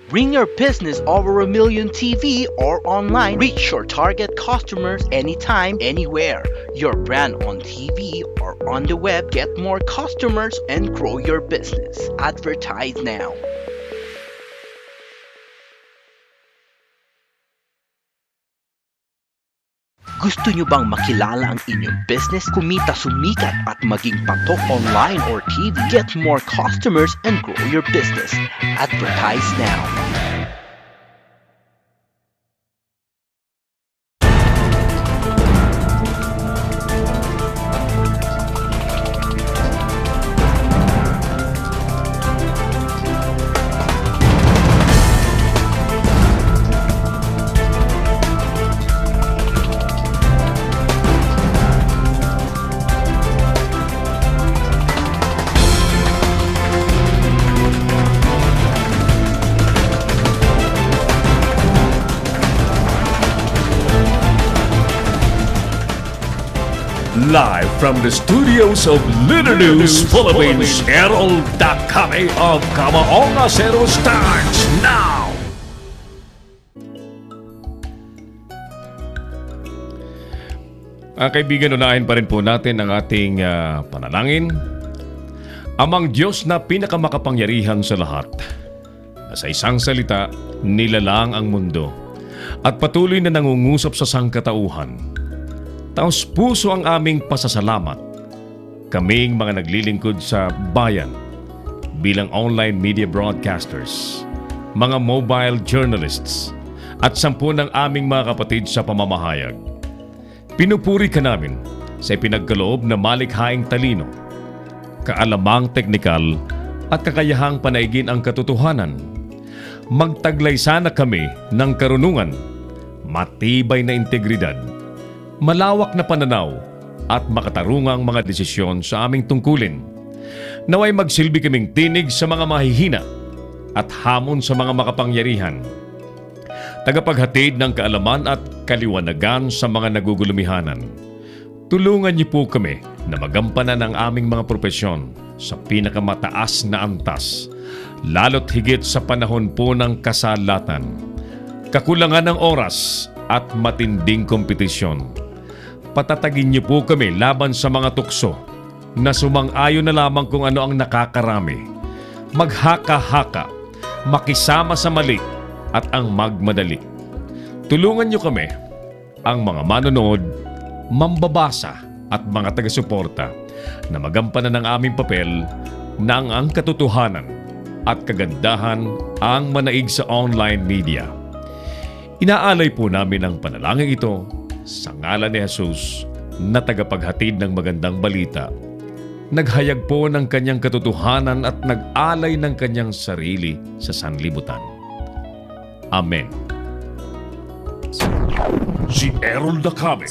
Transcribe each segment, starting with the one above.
Bring your business over a million TV or online. Reach your target customers anytime, anywhere. Your brand on TV or on the web. Get more customers and grow your business. Advertise now. Gusto nyo bang makilala ang inyong business, kumita, sumikat at maging patok online or TV? Get more customers and grow your business. Advertise now. Live from the studios of Leader News Philippines, Errol Dakame of Kamaong Acero starts now! Kaibigan, unahin pa rin po natin ang ating panalangin. Amang Diyos na pinakamakapangyarihan sa lahat, na sa isang salita, nilalang ang mundo at patuloy na nangungusap sa sangkatauhan. Taos puso ang aming pasasalamat. Kaming mga naglilingkod sa bayan bilang online media broadcasters, mga mobile journalists, at 10 ng aming mga kapatid sa pamamahayag. Pinupuri ka namin sa ipinagkaloob na malikhaing talino, kaalamang teknikal at kakayahang panaigin ang katotohanan. Magtaglay sana kami ng karunungan, matibay na integridad, malawak na pananaw at makatarungang mga desisyon sa aming tungkulin. Naway magsilbi kaming tinig sa mga mahihina at hamon sa mga makapangyarihan. Tagapaghatid ng kaalaman at kaliwanagan sa mga nagugulumihanan. Tulungan niyo po kami na magampanan ang aming mga propesyon sa pinakamataas na antas, lalo't higit sa panahon po ng kasalatan, kakulangan ng oras at matinding kompetisyon. Patatagin niyo po kami laban sa mga tukso na sumang-ayon na lamang kung ano ang nakakarami, maghaka-haka, makisama sa mali at ang magmadali. Tulungan niyo kami, ang mga manonood, mambabasa at mga taga-suporta, na magampanan ng aming papel na ang katotohanan at kagandahan ang manaig sa online media. Inaalay po namin ang panalangin ito sa ngalan ni Jesus na tagapaghatid ng magandang balita, naghayag po ng kanyang katotohanan at nag-alay ng kanyang sarili sa sanlibutan. Amen. Si Errol Dakame,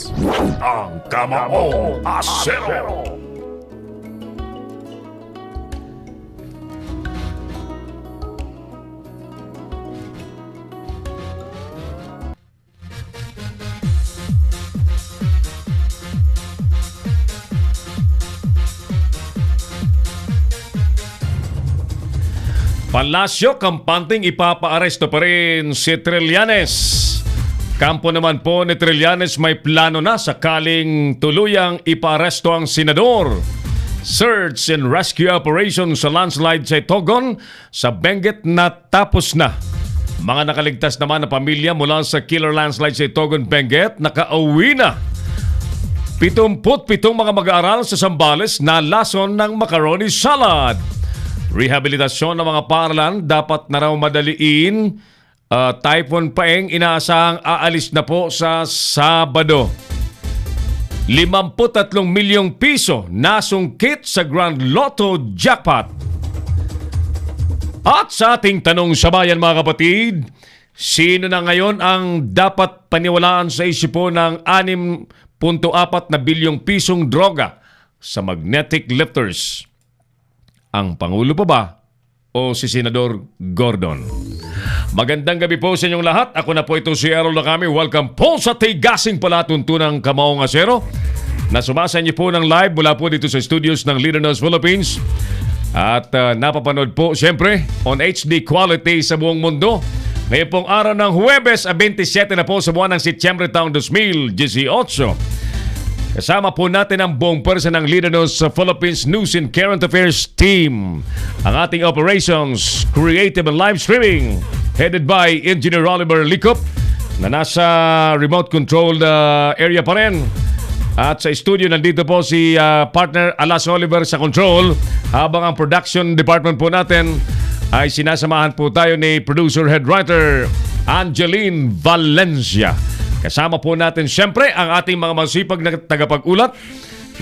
ang Kamaong Acero. Palasyo, kampanting ipapaaresto pa rin si Trillanes. Kampo naman po ni Trillanes may plano na sakaling tuluyang ipaaresto ang senador. Search and rescue operation sa landslide sa Itogon sa Benguet na tapos na. Mga nakaligtas naman na pamilya mula sa killer landslide sa Itogon, Benguet nakauwi na. 77 mga mag-aaral sa Zambales na lason ng macaroni salad. Rehabilitasyon ng mga paaralan dapat na raw madaliin. Typhoon Paeng inaasahang aalis na po sa Sabado. 53 milyong piso nasungkit sa Grand Lotto Jackpot. At sa ating tanong sa bayan, mga kapatid, sino na ngayon ang dapat paniwalaan sa isipo ng 6.4 na bilyong pisong droga sa magnetic lifters? Ang Pangulo pa ba o si Senador Gordon? Magandang gabi po sa inyong lahat. Ako na po ito si Errol Dakame. Welcome po sa tigasing palatuntunang Kamaong Acero na sumasa niyo po ng live mula po dito sa studios ng Leader News Philippines. At napapanood po siyempre on HD quality sa buong mundo. Ngayon pong araw ng Huwebes, 27 na po sa buwan ng Setyembre taong 2018. Kasama po natin ang buong person ng Leader News sa Philippines News and Current Affairs team. Ang ating operations, creative and live streaming, headed by Engineer Oliver Licop na nasa remote controlled area pa rin. At sa studio nandito po si partner Alas Oliver sa control, habang ang production department po natin ay sinasamahan po tayo ni producer head writer Angeline Valencia. Kasama po natin siyempre ang ating mga masipag na tagapag-ulat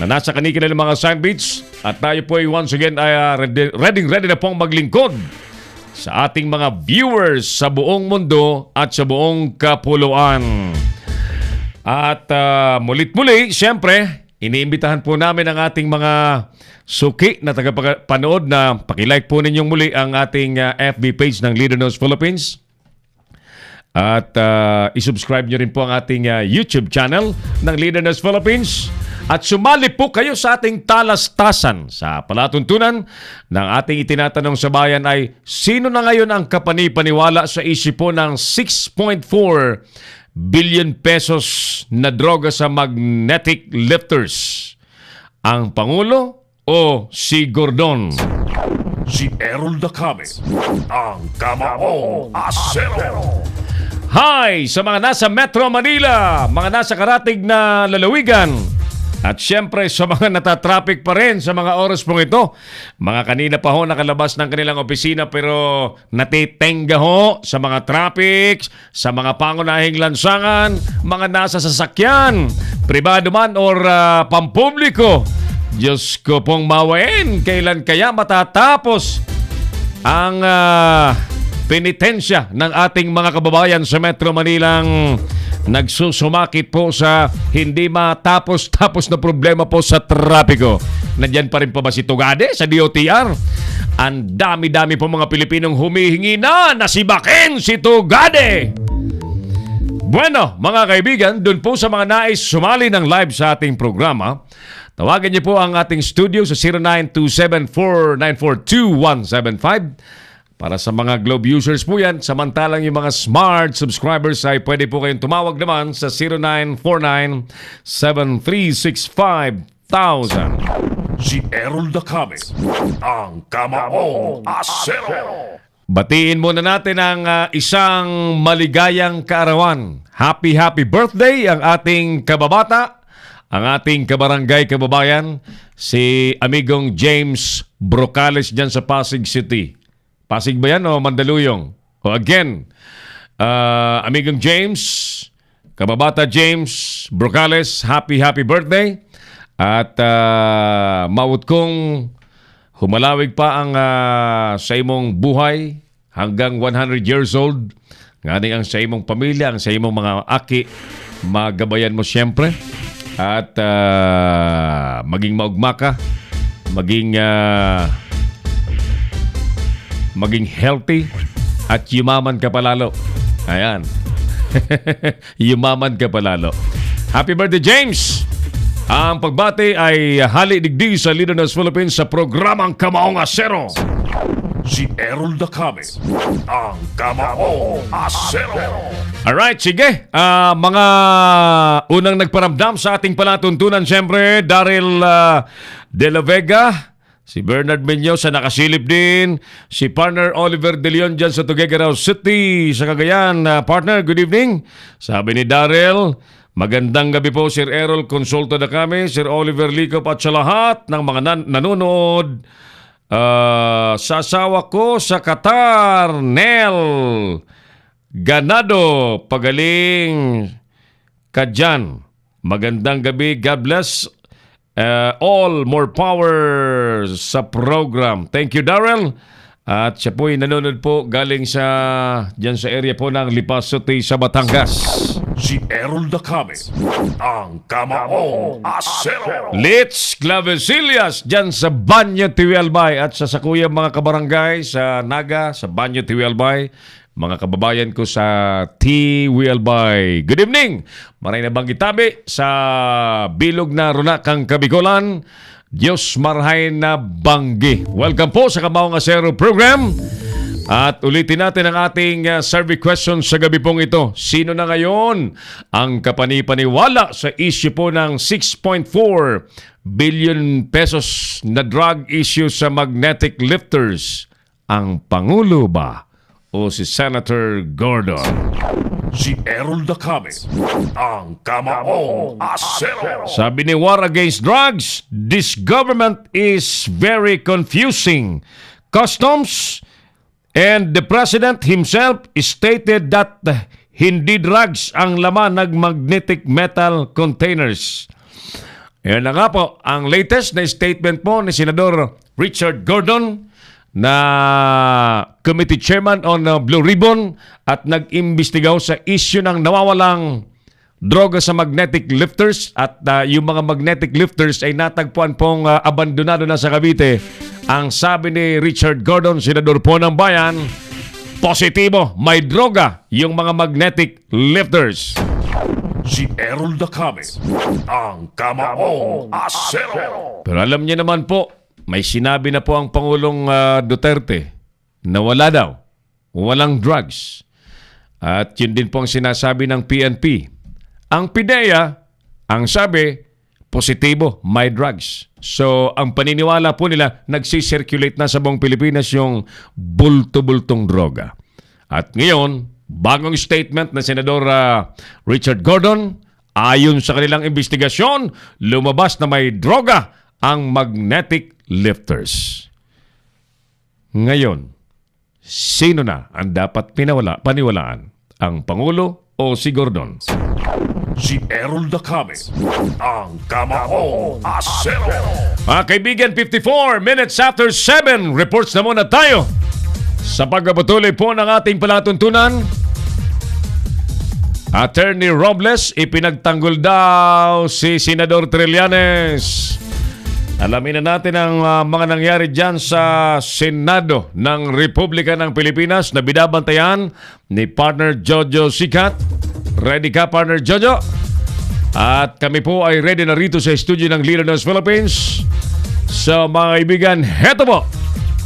na nasa kanilang mga signbeats, at tayo po ay once again ay ready na pong maglingkod sa ating mga viewers sa buong mundo at sa buong kapuluan. At mulit-muli, siyempre, iniimbitahan po namin ang ating mga suki na tagapanood na pakilike po ninyong muli ang ating FB page ng Leader News Philippines. At isubscribe nyo rin po ang ating YouTube channel ng Leader News Philippines. At sumali po kayo sa ating talastasan. Sa palatuntunan ng ating itinatanong sa bayan ay, sino na ngayon ang kapanipaniwala sa isip po ng 6.4 billion pesos na droga sa magnetic lifters? Ang Pangulo o si Gordon? Si Errol Dacame, ang Kamaong Asero. Hi sa mga nasa Metro Manila, mga nasa karatig na lalawigan, at syempre sa mga natatraffic pa rin sa mga oras pong ito. Mga kanina pa ho nakalabas ng kanilang opisina pero natitenga ho sa mga traffic, sa mga pangunahing lansangan, mga nasa sasakyan, pribado man or pampubliko. Diyos ko pong mawain, kailan kaya matatapos ang penitensya ng ating mga kababayan sa Metro Manilang nagsusumakit po sa hindi matapos-tapos na problema po sa trapiko. Nandyan pa rin pa ba si Tugade sa DOTR? Ang dami-dami po mga Pilipinong humihingi na nasibakin si Tugade. Bueno, mga kaibigan, dun po sa mga nais sumali ng live sa ating programa, tawagan niyo po ang ating studio sa 0927-494-2175. Para sa mga Globe users po yan, samantalang yung mga smart subscribers ay pwede po kayong tumawag naman sa 0949-7365-1000. Si Errol Dacame, ang Kamaong Asero. Batiin muna natin ang isang maligayang kaarawan. Happy birthday ang ating kababata, ang ating kabarangay kababayan, si amigong James Brocales dyan sa Pasig City. Pasig ba yan o Mandaluyong? O again, amigong James, kababata James Brocales, happy birthday. At maut kong humalawig pa ang sa imong buhay hanggang 100 years old. Ngani ang sa imong pamilya, ang sa imong mga aki, magabayan mo siyempre. At maging maugma ka, maging healthy at yumaman ka palalo. Ayan. Yumaman ka palalo. Happy birthday, James! Ang pagbati ay hali digdi sa Leader News Philippines sa programang Kamaong Asero. Si Errol Dacame, ang Kamaong Asero. Alright, sige. Mga unang nagparamdam sa ating palatuntunan, siyempre, Daryl De La Vega, si Bernard Menyo sa nakasilip din, si partner Oliver De Leon dyan sa Tuguegarao City sa Cagayan. Partner, good evening. Sabi ni Daryl, magandang gabi po Sir Errol, konsulta na kami, Sir Oliver Licop at sa lahat ng mga nanonood. Sa asawa ko sa Qatar, Nel Ganado, pagaling ka dyan. Magandang gabi, God bless. All more power sa program. Thank you, Daryl. At siya po'y nanonood po galing sa dyan sa area po ng Lipas City sa Batangas. Si Errol Dacame, ang Kamaong Asero. Litz Clavecillas dyan sa Banyo Tiwelbay at sa sakuyang mga kabarangay sa Naga, sa Banyo Tiwelbay. Mga kababayan ko sa Tiwelbay. Good evening! Maray na bang itabi sa bilog na Runakang Kabikolan. Diyos Marhay na Banggi. Welcome po sa Kamaong Asero program. At ulitin natin ang ating survey question sa gabi pong ito. Sino na ngayon ang kapanipaniwala sa issue po ng 6.4 billion pesos na drug issue sa magnetic lifters? Ang Pangulo ba o si Senator Gordon? Si Errol Dacame, ang Kamaong Asero. Sabi ni War Against Drugs, this government is very confusing. Customs and the President himself stated that hindi drugs ang laman ng magnetic metal containers. Ayan na nga po, ang latest na statement po ni Senador Richard Gordon na Committee Chairman on Blue Ribbon at nag-imbestigaw sa issue ng nawawalang droga sa magnetic lifters at yung mga magnetic lifters ay natagpuan pong abandonado na sa Cavite. Ang sabi ni Richard Gordon, Senador po ng Bayan, positibo, may droga yung mga magnetic lifters. Si Errol Dacame, ang Kamaong Asero. Pero alam niya naman po, may sinabi na po ang Pangulong Duterte na wala daw, walang drugs. At yun din po ang sinasabi ng PNP. Ang PIDEA, ang sabi, positibo, may drugs. So, ang paniniwala po nila, nagsisirculate na sa buong Pilipinas yung bulto-bultong droga. At ngayon, bagong statement na Senador Richard Gordon, ayon sa kanilang investigasyon, lumabas na may droga ang magnetic lifters. Ngayon, sino na ang dapat paniwalaan? Ang Pangulo o si Gordon? Si Errol Dacame, ang Kamaong Asero. Mga kaibigan, 54 minutes after 7, reports na muna tayo sa pagpapatuloy po ng ating palatuntunan. Attorney Robles, ipinagtanggol daw si Senador Trillanes. Alamin na natin ang mga nangyari dyan sa Senado ng Republika ng Pilipinas na binabantayan ni partner Jojo Sikat. Ready ka, partner Jojo? At kami po ay ready na rito sa studio ng Leader News Philippines. So mga kaibigan, heto po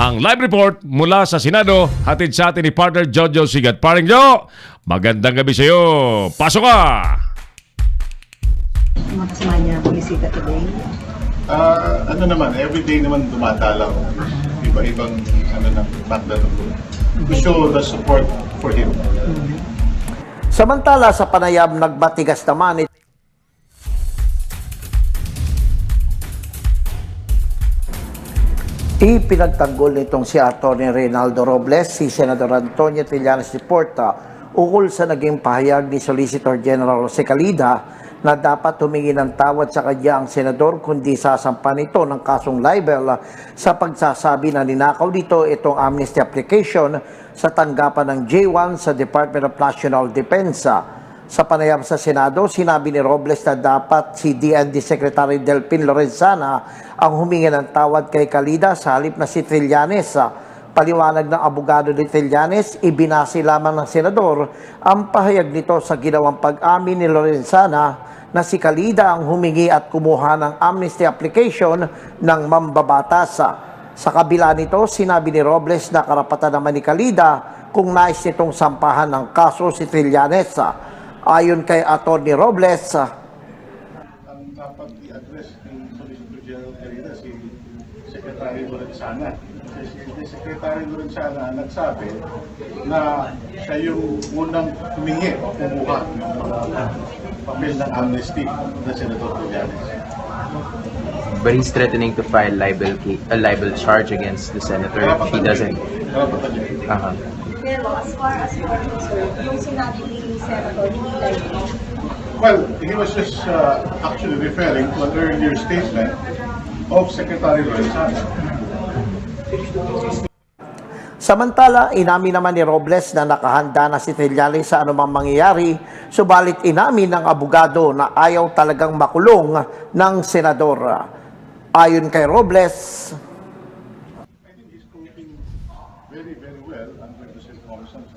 ang live report mula sa Senado, hatid sa atin ni partner Jojo Sikat. Paring Jo, magandang gabi sa iyo. Pasok ka! Mga kasama niya, bumisita today. Ano naman, everyday naman dumadalaw. Iba-ibang ng background to show the support for him. Samantala sa panayam nagbatigas naman ipinagtanggol nitong si Atty. Reynaldo Robles si Senador Antonio Trillanes Porta ukol sa naging pahayag ni Solicitor General Jose Calida na dapat humingi ng tawad sa kanya ang senador kundi sasampan ito ng kasong libel sa pagsasabi na ninakaw dito itong amnesty application sa tanggapan ng J1 sa Department of National Defense. Sa panayam sa Senado, sinabi ni Robles na dapat si DND Secretary Delpin Lorenzana ang humingi ng tawad kay Calida sa halip na si Trillanes. Paliwanag ng abogado ni Trillanes, ibinase lamang ng senador ang pahayag nito sa ginawang pag-amin ni Lorenzana na si Calida ang humingi at kumuha ng amnesty application ng mambabatas. Sa kabila nito, sinabi ni Robles na karapatan naman ni Calida kung nais nitong sampahan ng kaso si Trillanes. Ayon kay Atty. Robles, Ang dapat i-address ni Solicitor General Calida si Secretary Lorenzana. Si Secretary Lorenzana nagsabi na siya yung unang humingi o kumuha ng mga papel ng amnesty na Senator Trillanes. But he's threatening to file a libel charge against the senator if he doesn't. Karapatan niya. Pero as far as you're concerned, yung sinabi ni Senator, hindi likely. Well, he was just actually referring to an earlier statement of Secretary Lorenzana. samantala inamin naman ni Robles na nakahanda na si Trillanes sa anumang mangyayari, subalit inamin ng abogado na ayaw talagang makulong ng senador. Ayon kay Robles, I think he's coping very, very well under the circumstances.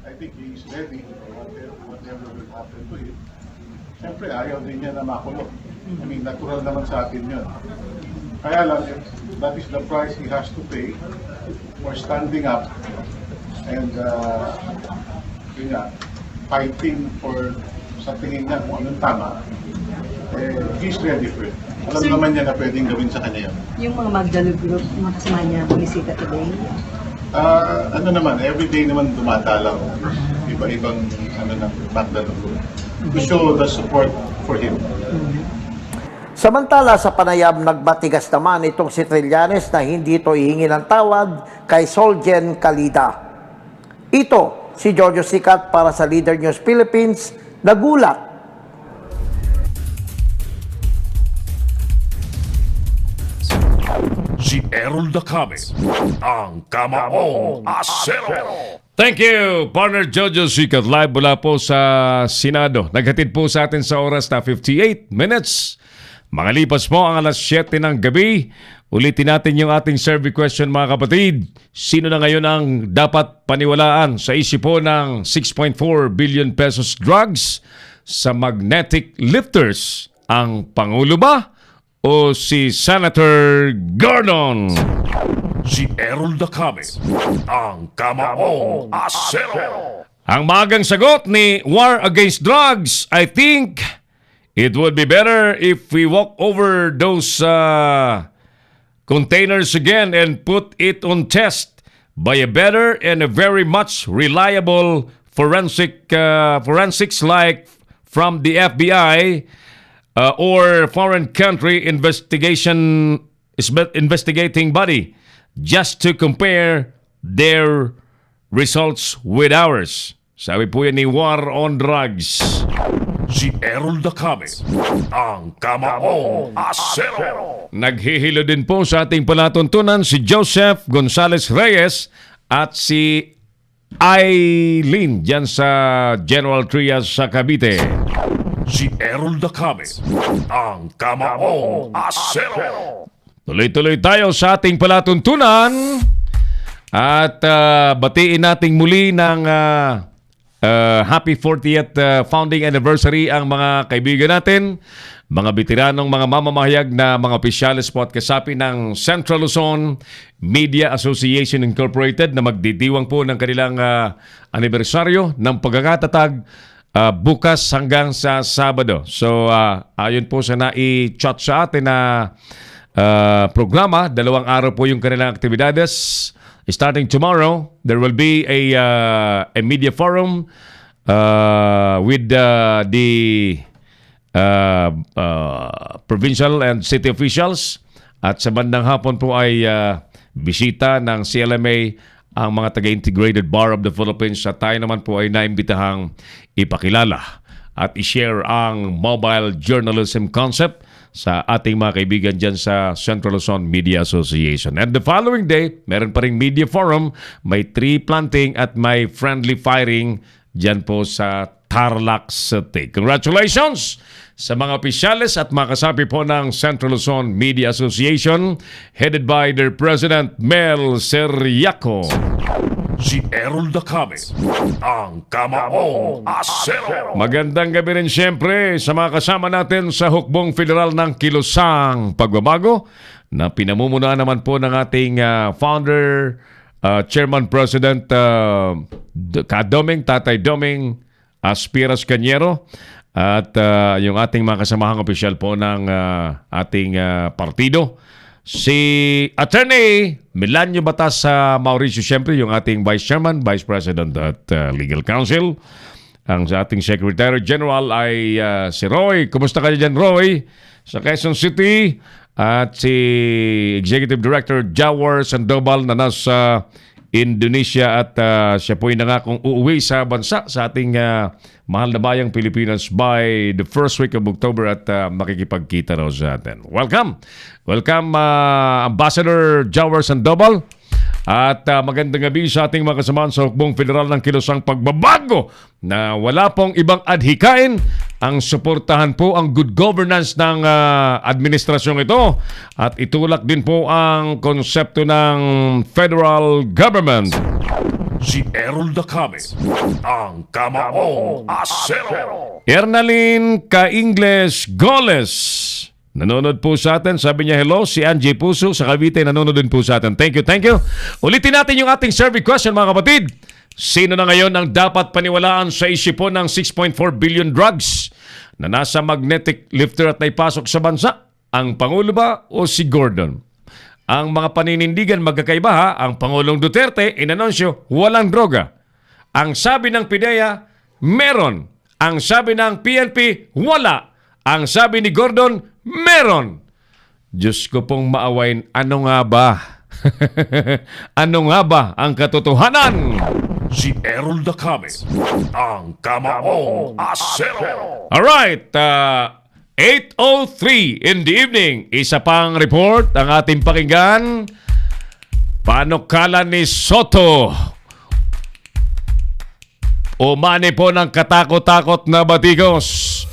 I think he's ready for whatever will happen to him. Siyempre, ayaw din niya na makulong. I mean, natural naman sa atin yun. Kaya lang, if that is the price he has to pay for standing up and yun nga, fighting for sa tingin niya kung anong tama, he's ready for it. Alam Sir, naman niya na pwedeng gawin sa kanya yun. Yung mga Magdalo Group, mga kasama niya, bumisita today. Ano naman, everyday naman dumadalaw. Iba-ibang Magdalo Group. To show the support for him. Samantala sa panayam nagbatigas naman itong si Trillanes na hindi ito ihingi ng tawad kay Solgen Calida. Ito si Jojo Sicat para sa Leader News Philippines, nagulat. Si Errol Dacame, ang Kamaong Asero. Thank you, partner Jojo Sicat. Live mula po sa Senado. Naghatid po sa atin sa oras na 58 minutes. Makalipas po ang alas 7 ng gabi. Ulitin natin yung ating survey question, mga kapatid. Sino na ngayon ang dapat paniwalaan sa isip po ng 6.4 billion pesos drugs sa magnetic lifters? Ang Pangulo ba o si Senator Gordon? Si Errol Dacame, ang Kamaong Asero. Ang magang sagot ni War Against Drugs, I think it would be better if we walk over those containers again and put it on test by a better and a very much reliable forensics like from the FBI or foreign country investigating body, just to compare their results with ours. Sabi po yan ni War on Drugs. Si Errol Dacame, ang Kamaong Asero. Naghihilo din po sa ating palatuntunan si Joseph Gonzales Reyes at si Eileen dyan sa General Trias sa Cavite. Si Errol Dacame, ang Kamaong Asero. Tuloy-tuloy tayo sa ating palatuntunan at batiin nating muli ng happy 40th founding anniversary ang mga kaibigan natin, mga veteranong mga mamamahayag na mga opisyalis po at kasapi ng Central Luzon Media Association Incorporated na magdidiwang po ng kanilang anibersaryo ng pagkakatatag bukas hanggang sa Sabado. So ayon po sa nai-chat sa atin na programa, 2 araw po yung kanilang aktibidades. Starting tomorrow, there will be a media forum with the provincial and city officials. At sa bandang hapon po ay bisita ng CLMA ang mga taga-Integrated Bar of the Philippines. At tayo naman po ay naimbitahang ipakilala at i-share ang mobile journalism concept sa ating mga kaibigan dyan sa Central Luzon Media Association. And the following day, meron pa ring media forum, may tree planting at may friendly firing dyan po sa Tarlac City. Congratulations sa mga opisyales at mga kasapi po ng Central Luzon Media Association headed by their President Mel Seriaco. Si Errol Dacame, ang Kamaong Asero. Magandang gabi rin siyempre sa mga kasama natin sa Hukbong Federal ng Kilusang Pagbabago na pinamumunuan naman po ng ating founder, Chairman President Kadoming, Tatay Doming Aspiras Cañero at yung ating mga kasamahang opisyal po ng ating partido. Si Attorney Milanio Batas Mauricio, siyempre yung ating Vice Chairman, Vice President at Legal Counsel. Ang sa ating Secretary General ay si Roy. Kumusta ka dyan, Roy? Sa Quezon City. At si Executive Director Jawar Sandoval na nasa Indonesia at siya po ay nangakong uuwi sa bansa sa ating mahal na bayang Pilipinas by the first week of October at makikipagkita raw sa atin. Welcome! Welcome, Ambassador Jawar Sandoval. At magandang gabi sa ating mga kasamahan sa Hukbong Federal ng Kilusang Pagbabago na wala pong ibang adhikain ang suportahan po ang good governance ng administrasyong ito at itulak din po ang konsepto ng federal government. Si Errol Dacame, ang Kamaong Asero. Ernalyn Ka-Ingles Goles. Nanonood po sa atin. Sabi niya, hello, si Angie Puso sa Cavite. Nanonood din po sa atin. Thank you, thank you. Ulitin natin yung ating survey question, mga kapatid. Sino na ngayon ang dapat paniwalaan sa isipon ng 6.4 billion drugs na nasa magnetic lifter at naipasok sa bansa? Ang Pangulo ba o si Gordon? Ang mga paninindigan magkakaiba ha. Ang Pangulong Duterte, inanunsyo, walang droga. Ang sabi ng PIDEA, meron. Ang sabi ng PNP, wala. Ang sabi ni Gordon, meron. Diyos ko pong maawain, ano nga ba? Ano nga ba ang katotohanan? Si Errol Dacame, ang Kamaong Asero. Alright, 8:03 in the evening. Isa pang report ang ating pakinggan. Panukala ni Soto. Umani po ng katakot-takot na batikos.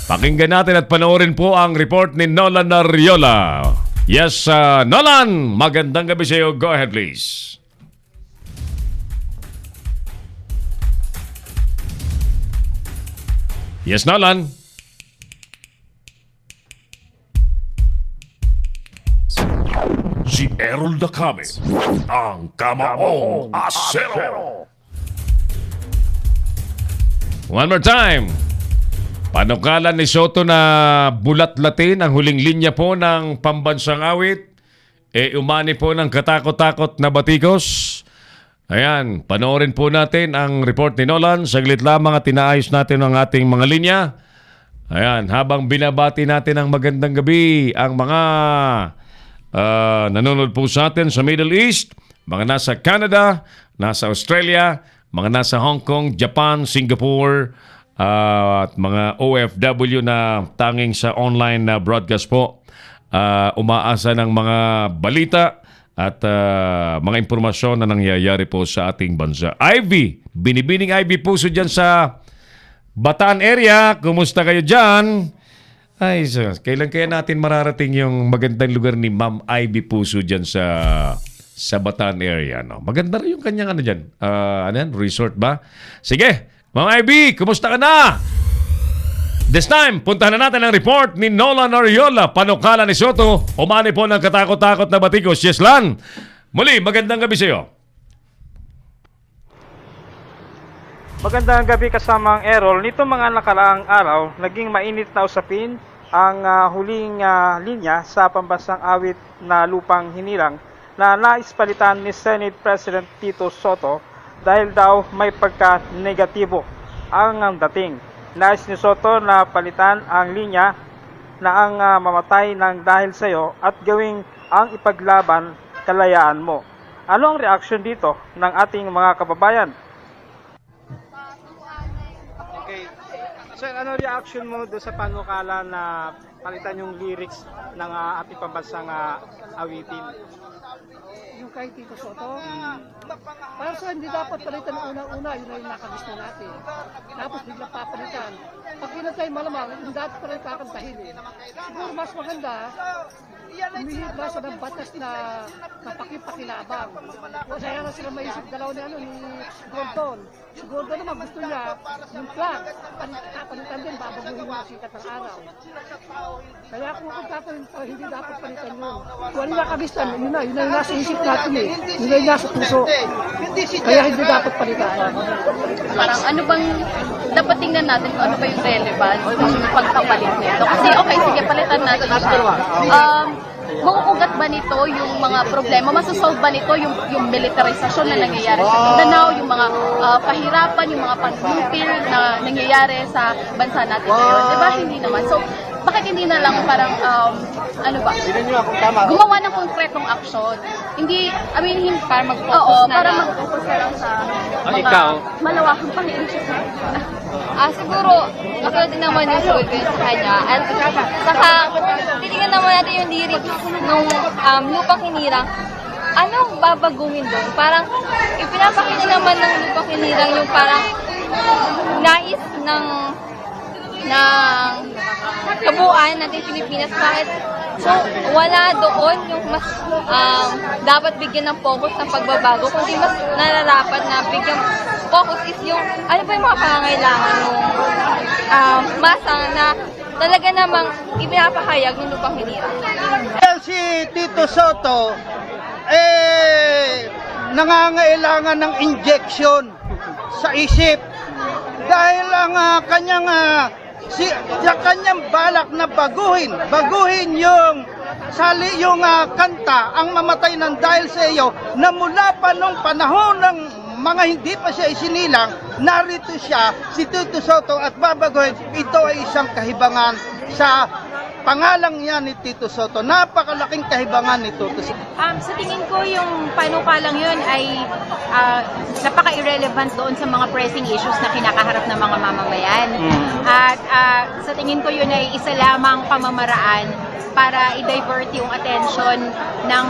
Pakinggan natin at panoorin po ang report ni Nolan Ariola. Yes, Nolan, magandang gabi sa iyo. Go ahead, please. Yes, Nolan. Si Errol Dacame, ang Kamaong Asero. One more time. Panukala ni Soto na bulat-latin ang huling linya po ng pambansang awit. Umani po ng katakot-takot na batikos. Ayan, panoorin po natin ang report ni Nolan. Saglit lamang at tinaayos natin ang ating mga linya. Ayan, habang binabati natin ang magandang gabi ang mga nanonood po sa atin sa Middle East, mga nasa Canada, nasa Australia, mga nasa Hong Kong, Japan, Singapore, at mga OFW na tanging sa online na broadcast po. Umaasa ng mga balita at mga impormasyon na nangyayari po sa ating bansa. Ivy, binibining Ivy Puso dyan sa Bataan area. Kumusta kayo dyan? Ay, kailan kaya natin mararating yung magandang lugar ni Ma'am Ivy Puso dyan sa Bataan area? No? Maganda rin yung kanyang ano dyan. Resort ba? Sige, Ma'am Ivy, kumusta ka na? This time, puntahan na natin ang report ni Nolan Ariola. Panukala ni Soto, umani po ng katakot-takot na batikos. Yes, Lan. Muli, magandang gabi sa iyo. Magandang gabi kasamang Errol. Nito mga nakaraang araw, naging mainit na usapin ang huling linya sa pambansang awit na lupang hinirang na nais palitan ni Senate President Tito Soto dahil daw may pagka-negatibo ang dating. Nais ni Soto na palitan ang linya na ang mamatay ng dahil sa'yo at gawing ang ipaglaban kalayaan mo. Ano ang reaksyon dito ng ating mga kababayan? Okay. Sir, ano reaction mo doon sa panukala na palitan yung lyrics ng ating pambansang awitin? Yung kay Tito Soto, para sa hindi dapat palitan una-una, yun ay nakagusto natin. Tapos biglang papalitan. Pag pinatay malamang, hindi dapat pala kakantahin. Siguro mas maganda, umihit na sa ng batas na pakipakinabang. Kaya na sila maisip dalaw ni Gordon. Si Gordon naman gusto niya yung flag. Palitan din, babaguhin mo sikat ng araw. Kaya kung hindi dapat palitan yun. Kung ano nakagistan, yun na yung nasa isip natin eh. Yun na yung nasa puso. Kaya hindi dapat palitan. Parang ano bang dapat tingnan natin kung ano ba yung relevant ng pagpapalit nito. Kasi okay, sige, palitan natin siya. Mauugat ba nito yung mga problema? Masasolve ba nito yung militarisasyon na nangyayari sa Mindanao, yung mga pahirapan, yung mga panlupil na nangyayari sa bansa natin ngayon? Diba? Hindi naman. So, bakit hindi na lang parang, gumawa ng konkretong aksyon? Hindi, para mag-focus na lang. Mag-focus na lang sa mga malawakang pang-inisip. Siguro, nakuha din naman yung sagot ko yun sa kanya. At saka, titignan naman natin yung lyrics nung Lupang Hinirang. Anong babaguhin doon? Parang, ipinapakita naman ng Lupang Hinirang yung parang nais ng kabuuan natin Pilipinas. Bakit? So, wala doon yung mas dapat bigyan ng focus ng pagbabago, kundi mas nararapat na bigyan focus is yung ano ba yung mga pangangailangan ng masa na talaga namang ipinapahayag ng lupang hinirang. Si Tito Soto, nangangailangan ng injection sa isip dahil ang sa kanyang balak na baguhin yung kanta, ang mamatay ng dahil sa iyo, na mula pa nung panahon ng mga hindi pa siya isinilang, narito siya, si Tito Soto, at babaguhin. Ito ay isang kahibangan sa pangalang niya ni Tito Soto. Napakalaking kahibangan ni Tito Soto. Sa tingin ko yung panukalang yun ay napaka-irrelevant doon sa mga pressing issues na kinakaharap ng mga mamamayan. At sa tingin ko yun ay isa lamang pamamaraan para i-divert yung attention ng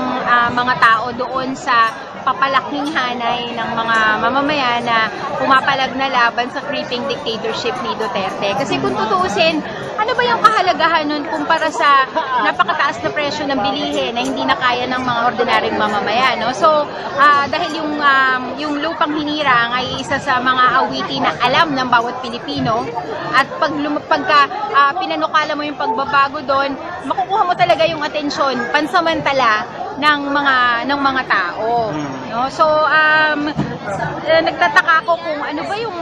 mga tao doon sa papalaking hanay ng mga mamamayan na pumapalag na laban sa creeping dictatorship ni Duterte. Kasi kung tutuusin, ano ba yung kahalagahan nun kumpara sa napakataas na presyo ng bilihin na hindi na kaya ng mga ordinaryong mamamayan, no? So, dahil yung lupang hinirang ay isa sa mga awitin na alam ng bawat Pilipino, at pagka pinanukala mo yung pagbabago doon, makukuha mo talaga yung atensyon pansamantala ng mga tao, no? So nagtataka ako kung ano ba yung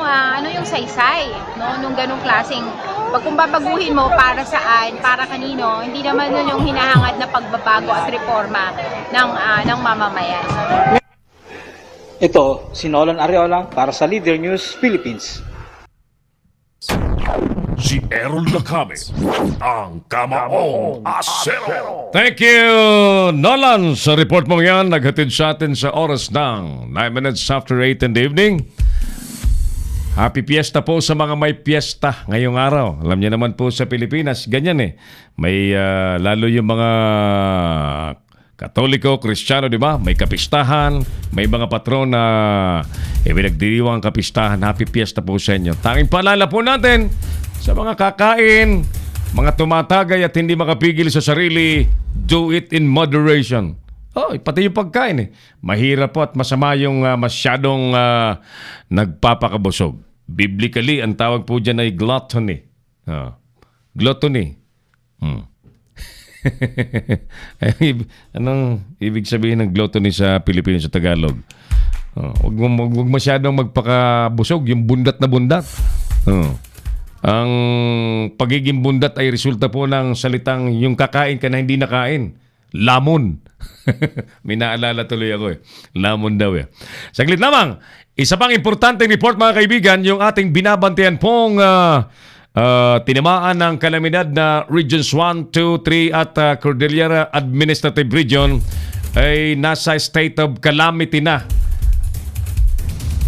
yung saysay, no, nung ganung klaseng kung babaguhin mo para saan, para kanino, hindi naman yun yung hinahangad na pagbabago at reforma ng mamamayan. Ito, si Nolan Arreola para sa Leader News Philippines. Si Errol Lacame, ang Kamaong Asero. Thank you, Nolan, sa report mo yan. Naghatid sa atin sa oras ng 9 minutes after 8 in the evening. Happy Fiesta po sa mga may piyesta ngayong araw. Alam niyo naman po sa Pilipinas, ganyan eh. May lalo yung mga Katoliko, Kristiyano, di ba? May kapistahan, may mga patron na pinagdiriwang kapistahan. Happy Fiesta po sa inyo. Tanging paalala po natin sa mga kakain, mga tumatagay at hindi makapigil sa sarili, do it in moderation. Pati yung pagkain eh. Mahirap po at masama yung masyadong nagpapakabusog. Biblically, ang tawag po dyan ay gluttony. Gluttony. Anong ibig sabihin ng gluttony sa Pilipino, sa Tagalog? Huwag masyadong magpakabusog, yung bundat na bundat. Ang pagiging bundat ay resulta po ng salitang yung kakain ka na hindi nakain. Lamon. May naalala tuloy ako eh. Lamon daw eh. Saglit lamang. Isa pang importanteng report mga kaibigan, yung ating binabantayan pong tinamaan ng kalamidad na Regions 1, 2, 3 at Cordillera Administrative Region ay nasa state of calamity na.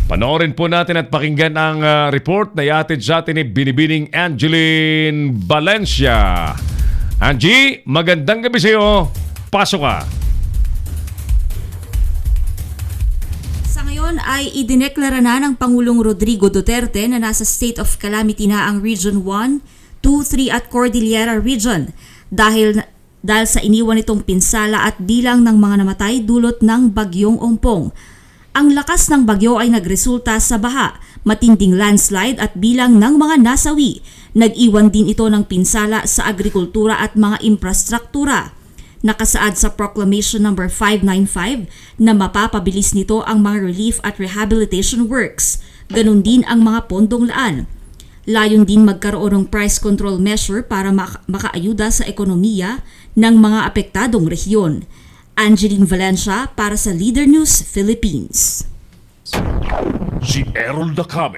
Panoorin po natin at pakinggan ang report na iatid sa atin ni Binibining Angeline Valencia. Angie, magandang gabi sa iyo. Pasok ka. Sa ngayon ay idineklara na ng Pangulong Rodrigo Duterte na nasa state of calamity na ang Region 1, 2, 3 at Cordillera Region dahil sa iniwan nitong pinsala at bilang ng mga namatay dulot ng Bagyong Ompong. Ang lakas ng bagyo ay nagresulta sa baha, matinding landslide at bilang ng mga nasawi. Nag-iwan din ito ng pinsala sa agrikultura at mga infrastruktura. Nakasaad sa Proclamation No. 595 na mapapabilis nito ang mga relief at rehabilitation works, ganun din ang mga pondong laan. Layon din magkaroon ng price control measure para makaayuda sa ekonomiya ng mga apektadong rehiyon. Angeline Valencia para sa Leader News Philippines. Si Errol Lacame,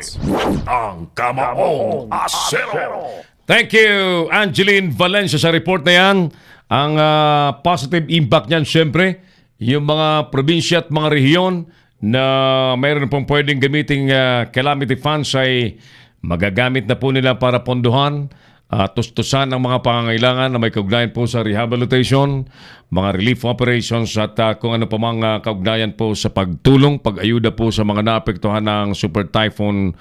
ang Kamaong Asero. Thank you, Angeline Valencia, sa report na yan. Ang positive impact niyan, syempre, yung mga probinsya at mga rehiyon na mayroon pong pwedeng gamiting calamity funds ay magagamit na po nila para pondohan, tustusan ang mga pangangailangan na may kaugnayan po sa rehabilitation, mga relief operations at kung ano pa mga kaugnayan po sa pagtulong, pag-ayuda po sa mga naapektuhan ng Super Typhoon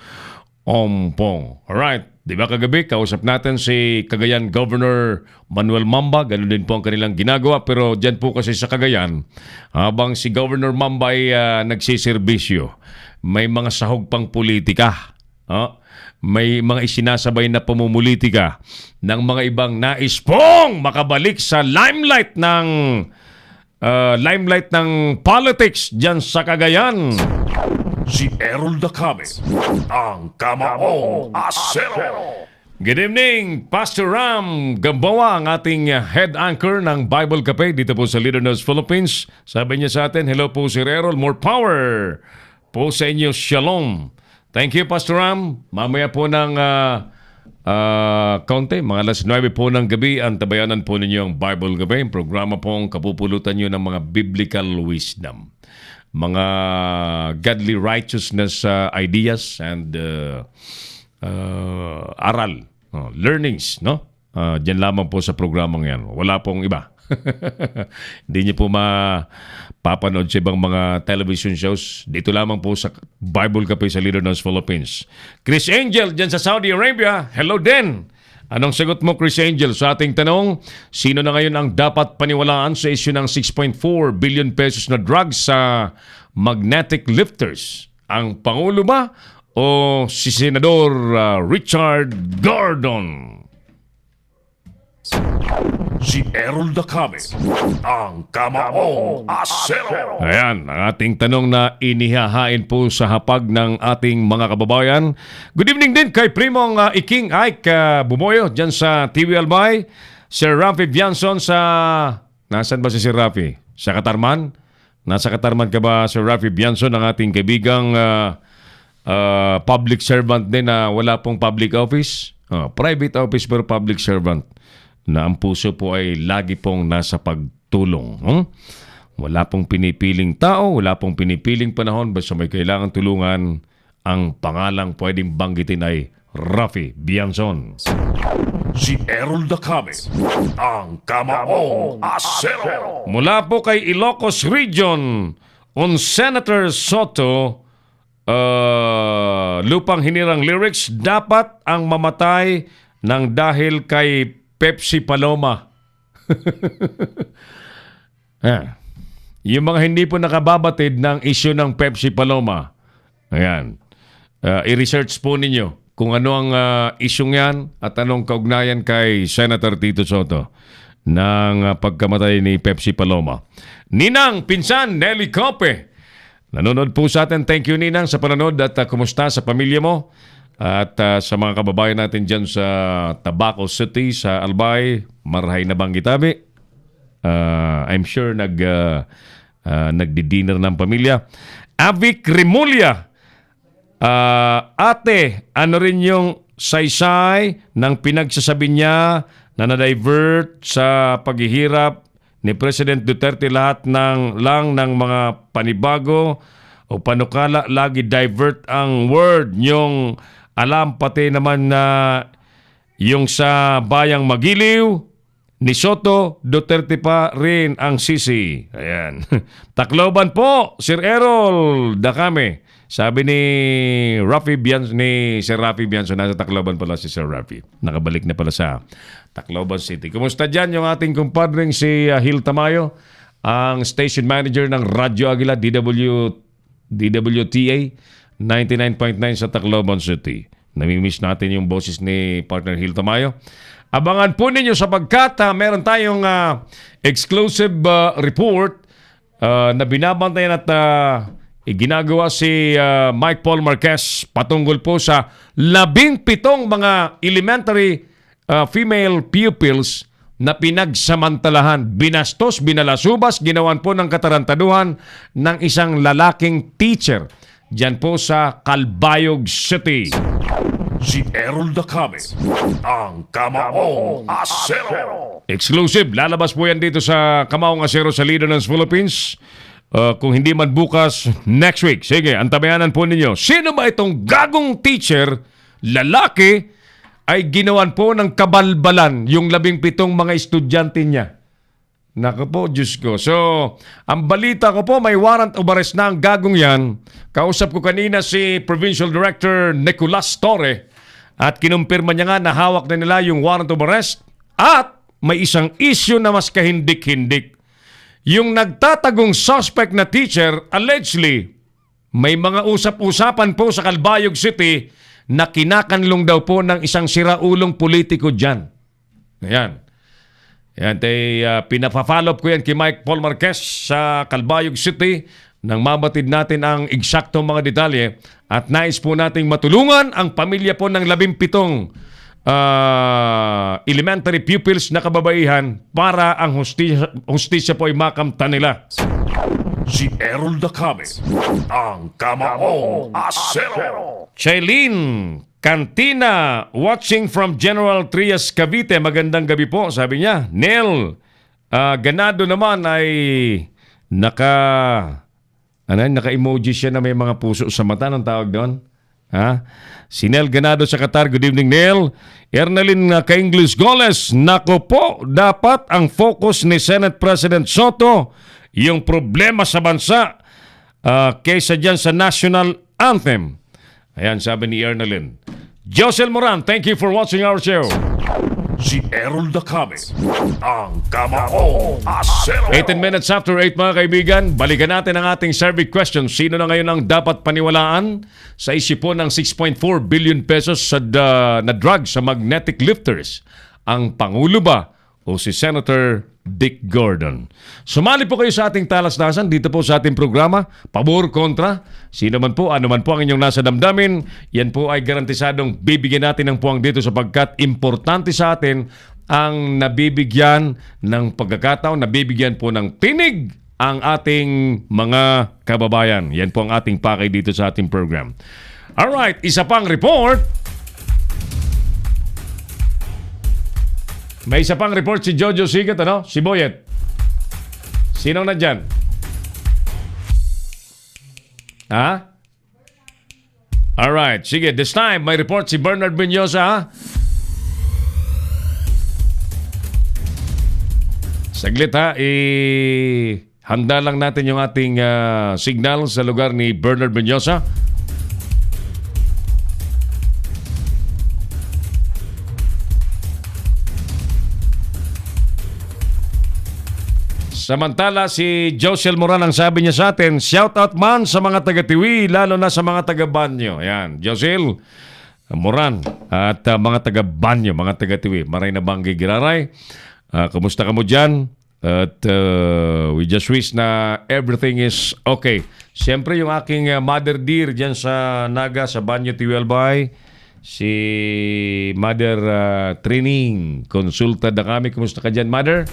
Ompong. Alright. Di ba kagabi, kausap natin si Cagayan Governor Manuel Mamba. Ganun din po ang kanilang ginagawa. Pero dyan po kasi sa Cagayan, habang si Governor Mamba ay nagsiservisyo, may mga sahog pang politika. May mga isinasabay na pamumulitika ng mga ibang nais pong makabalik sa limelight ng politics dyan sa Cagayan. Si Errol Dacame, ang Kamaong Asero. Good evening, Pastor Ram Gambawa, ang ating head anchor ng Bible Cafe dito po sa Leader News Philippines. Sabi niya sa atin, hello po Sir Errol, more power po sa inyo, shalom. Thank you, Pastor Ram. Mamaya po ng kaunti, mga alas 9 po ng gabi, ang tabayanan po ninyo ang Bible Cafe. Ang programa po ang kapupulutan nyo ng mga biblical wisdom, mga godly righteousness ideas and aral, learnings, no? Diyan lamang po sa programang yan. Wala pong iba. Hindi niyo po mapapanood sa ibang mga television shows. Dito lamang po sa Bible Cafe sa Leader News Philippines. Chris Angel dyan sa Saudi Arabia. Hello din. Anong sagot mo, Chris Angel, sa ating tanong? Sino na ngayon ang dapat paniwalaan sa issue ng 6.4 billion pesos na drugs sa magnetic lifters? Ang Pangulo ba o si Senador Richard Gordon? Si Errol Dacame, ang Kamaong Asero. Ayan, ang ating tanong na inihahain po sa hapag ng ating mga kababayan. Good evening din kay Primong Iking Ike Bumoyo dyan sa TV Albay. Sir Rafi Bianson sa... Nasaan ba si Sir Rafi? Sa Katarman? Nasa Katarman ka ba, Sir Rafi Bianson, ang ating kaibigang public servant din na wala pong public office? Private office pero public servant, na ang puso po ay lagi pong nasa pagtulong. Wala pong pinipiling tao, wala pong pinipiling panahon, basta may kailangan tulungan. Ang pangalang pwedeng banggitin ay Rafi Bianson. Si Errol Dacame, ang Kamaong Asero. Mula po kay Ilocos Region, on Senator Soto, lupang hinirang lyrics, dapat ang mamatay ng dahil kay Pepsi Paloma. Yung mga hindi po nakababatid ng issue ng Pepsi Paloma, ayan, i-research po ninyo kung ano ang issue yan at anong kaugnayan kay Senator Tito Soto ng pagkamatay ni Pepsi Paloma. Ninang Pinsan Nelly Cope, nanonood po sa atin. Thank you, Ninang, sa panonood at kumusta sa pamilya mo? At sa mga kababayan natin dyan sa Tabaco City, sa Albay, marahay na bang gitabi? I'm sure nagdi-dinner ng pamilya. Avic Remulia, ate, ano rin yung saysay ng pinagsasabi niya na na-divert sa paghihirap ni President Duterte, lahat ng mga panibago o panukala, lagi divert ang word niyong alam, pati naman na yung sa bayang Magiliw ni Soto, Duterte pa rin ang sisi. Ayan. Tacloban po, Sir Errol Dacame. Sabi ni Sir Rafi Bianson, nasa Tacloban pala si Sir Rafi. Nakabalik na pala sa Tacloban City. Kumusta dyan yung ating kumpadring si Hil Tamayo, ang station manager ng Radyo Aguila, DWTA 99.9 sa Tacloban City. Namimiss natin yung boses ni partner Hil Tamayo. Abangan po ninyo sapagkat meron tayong exclusive report na binabantayan at ginagawa si Mike Paul Marquez patungkol po sa 17 mga elementary female pupils na pinagsamantalahan, binastos, binalasubas, ginawan po ng katarantaduhan ng isang lalaking teacher diyan po sa Calbayog City. Si Errol Dacame, ang Kamaong Asero. Exclusive, lalabas po yan dito sa Kamaong Asero sa Leader ng Philippines. Kung hindi man bukas, next week. Sige, antabayanan po ninyo. Sino ba itong gagong teacher, lalaki, ay ginawan po ng kabalbalan yung 17 mga estudyante niya? Naku po, Diyos ko. So, ang balita ko po, may warrant of arrest na ang gagong yan. Kausap ko kanina si Provincial Director Nicolas Torre at kinumpirma niya nga na hawak na nila yung warrant of arrest at may isang issue na mas kahindik-hindik. Yung nagtatagong suspect na teacher, allegedly, may mga usap-usapan po sa Calbayog City na kinakanlong daw po ng isang siraulong politiko dyan. Ayan. Ayan, pinapafollow up ko yan kay Mike Paul Marquez sa Calbayog City nang mabatid natin ang eksaktong mga detalye at nais po nating matulungan ang pamilya po ng 17 elementary pupils na kababaihan para ang hustisya po ay makamtan nila. Si Errol Dacame, ang Kamaong Asero. Shailene Cantina, watching from General Trias, Cavite. Magandang gabi po, sabi niya. Nel Ganado naman ay naka-emoji siya na may mga puso sa mata. Anong tawag doon? Ha? Si Nel Ganado sa Qatar. Good evening, Nel. Ernalyn Ka-Ingles Goles. Nako po, dapat ang focus ni Senate President Soto yung problema sa bansa kaysa dyan sa national anthem. Ayan, sabi ni Ernalyn. Josel Moran, thank you for watching our show. Si Errol Dacame, ang Kamaong Asero. 18 minutes after 8 mga kaibigan, balikan natin ang ating survey question. Sino na ngayon ang dapat paniwalaan sa isipon ng 6.4 billion pesos na drug sa magnetic lifters? Ang Pangulo ba o si Senator Dick Gordon? Sumali po kayo sa ating talasdasan dito po sa ating programa. Pabor, kontra, sino man po, ano man po ang inyong nasa damdamin, yan po ay garantisadong bibigyan natin ng puwang dito sapagkat importante sa atin ang nabibigyan ng pagkakataon, nabibigyan po ng tinig ang ating mga kababayan. Yan po ang ating pakay dito sa ating program. Alright, isa pang report. May isa pang report si Jojo Sigat, ano? Si Boyet. Sinong nandyan? Ha? Alright, sige. This time, may report si Bernard Benyosa, ha? Saglit, ha? Handa lang natin yung ating signal sa lugar ni Bernard Benyosa. Samantala, si Josel Moran ang sabi niya sa atin, shout out man sa mga taga-Tiwi, lalo na sa mga taga-Banyo. Ayan, Josel Moran at mga taga-Banyo, mga taga-Tiwi. Maray na bang gigiraray? Kumusta ka mo dyan? At we just wish na everything is okay. Siyempre, yung aking mother dear dyan sa Naga, sa Banyo, Tiwi Albay, si Mother Trining, konsulta na kami. Kumusta ka dyan, Mother?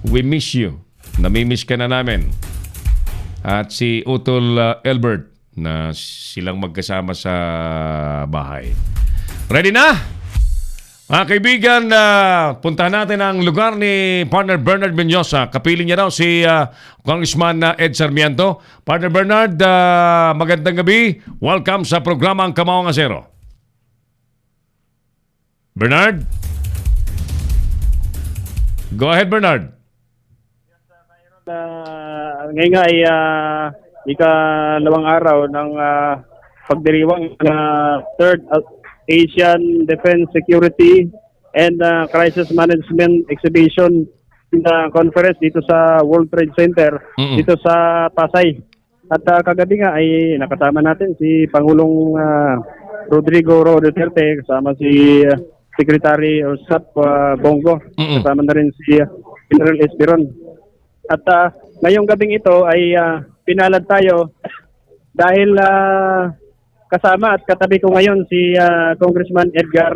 We miss you. Namimiss ka na namin. At si Utol Elbert na silang magkasama sa bahay. Ready na? Mga kaibigan, puntahan natin ang lugar ni Partner Bernard Benyosa. Kapiling niya raw si Congressman Ed Sarmiento. Partner Bernard, magandang gabi. Welcome sa programa Ang Kamaong Asero. Bernard? Go ahead, Bernard. Ngayon nga ay ikalawang araw ng pagdiriwang Third Asian Defense Security and Crisis Management Exhibition Conference dito sa World Trade Center dito sa Pasay. At kagabi nga ay nakasama natin si Pangulong Rodrigo Roa Duterte, kasama si Secretary Osap Bongo, kasama na rin si General Esperon. At ngayong gabing ito ay pinalad tayo dahil kasama at katabi ko ngayon si Congressman Edgar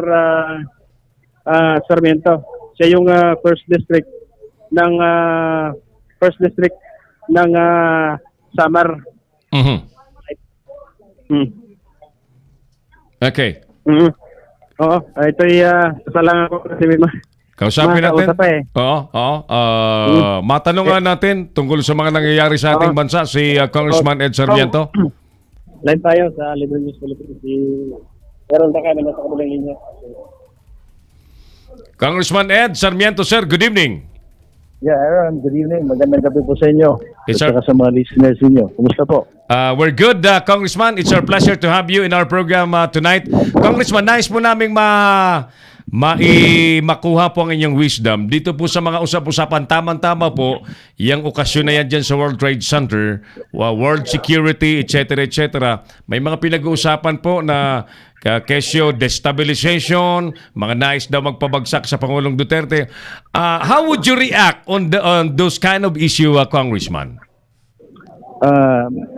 Sarmiento. Siya yung first district ng Samar. Okay. Oo, ito'y sasalangan ko kasi may kausapin natin. Matanong nga natin tungkol sa mga nangyayari sa ating bansa si Congressman Ed Sarmiento. Live tayo sa Libre News Philippines. Si Errol Dacame na sa kabilang linya. Congressman Ed Sarmiento, sir, good evening. Yeah, Aaron, good evening. Magandang gabi po sa inyo. Yes, sir. At sa mga listeners ninyo. Kumusta po? We're good, Congressman. It's our pleasure to have you in our program tonight. Congressman, nais po naming makuha po ang inyong wisdom dito po sa mga usap-usapan. Tama-tama po, yung okasyon na yan dyan sa World Trade Center, world security, etc., etc. May mga pinag-uusapan po na kesyo destabilization, mga nais daw magpabagsak sa Pangulong Duterte. How would you react on those kind of issue, Congressman?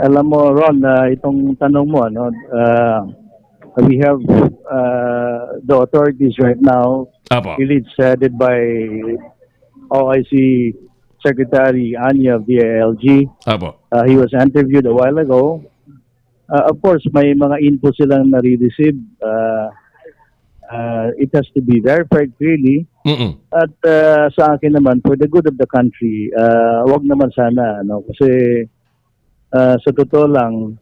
Alam mo, Ron, itong tanong mo, we have the authorities right now, really it's headed by OIC Secretary Anya of the ALG. He was interviewed a while ago. Of course, may mga info silang nare-receive. It has to be verified really. At sa akin naman, for the good of the country, wag naman sana. Kasi sa totoo lang,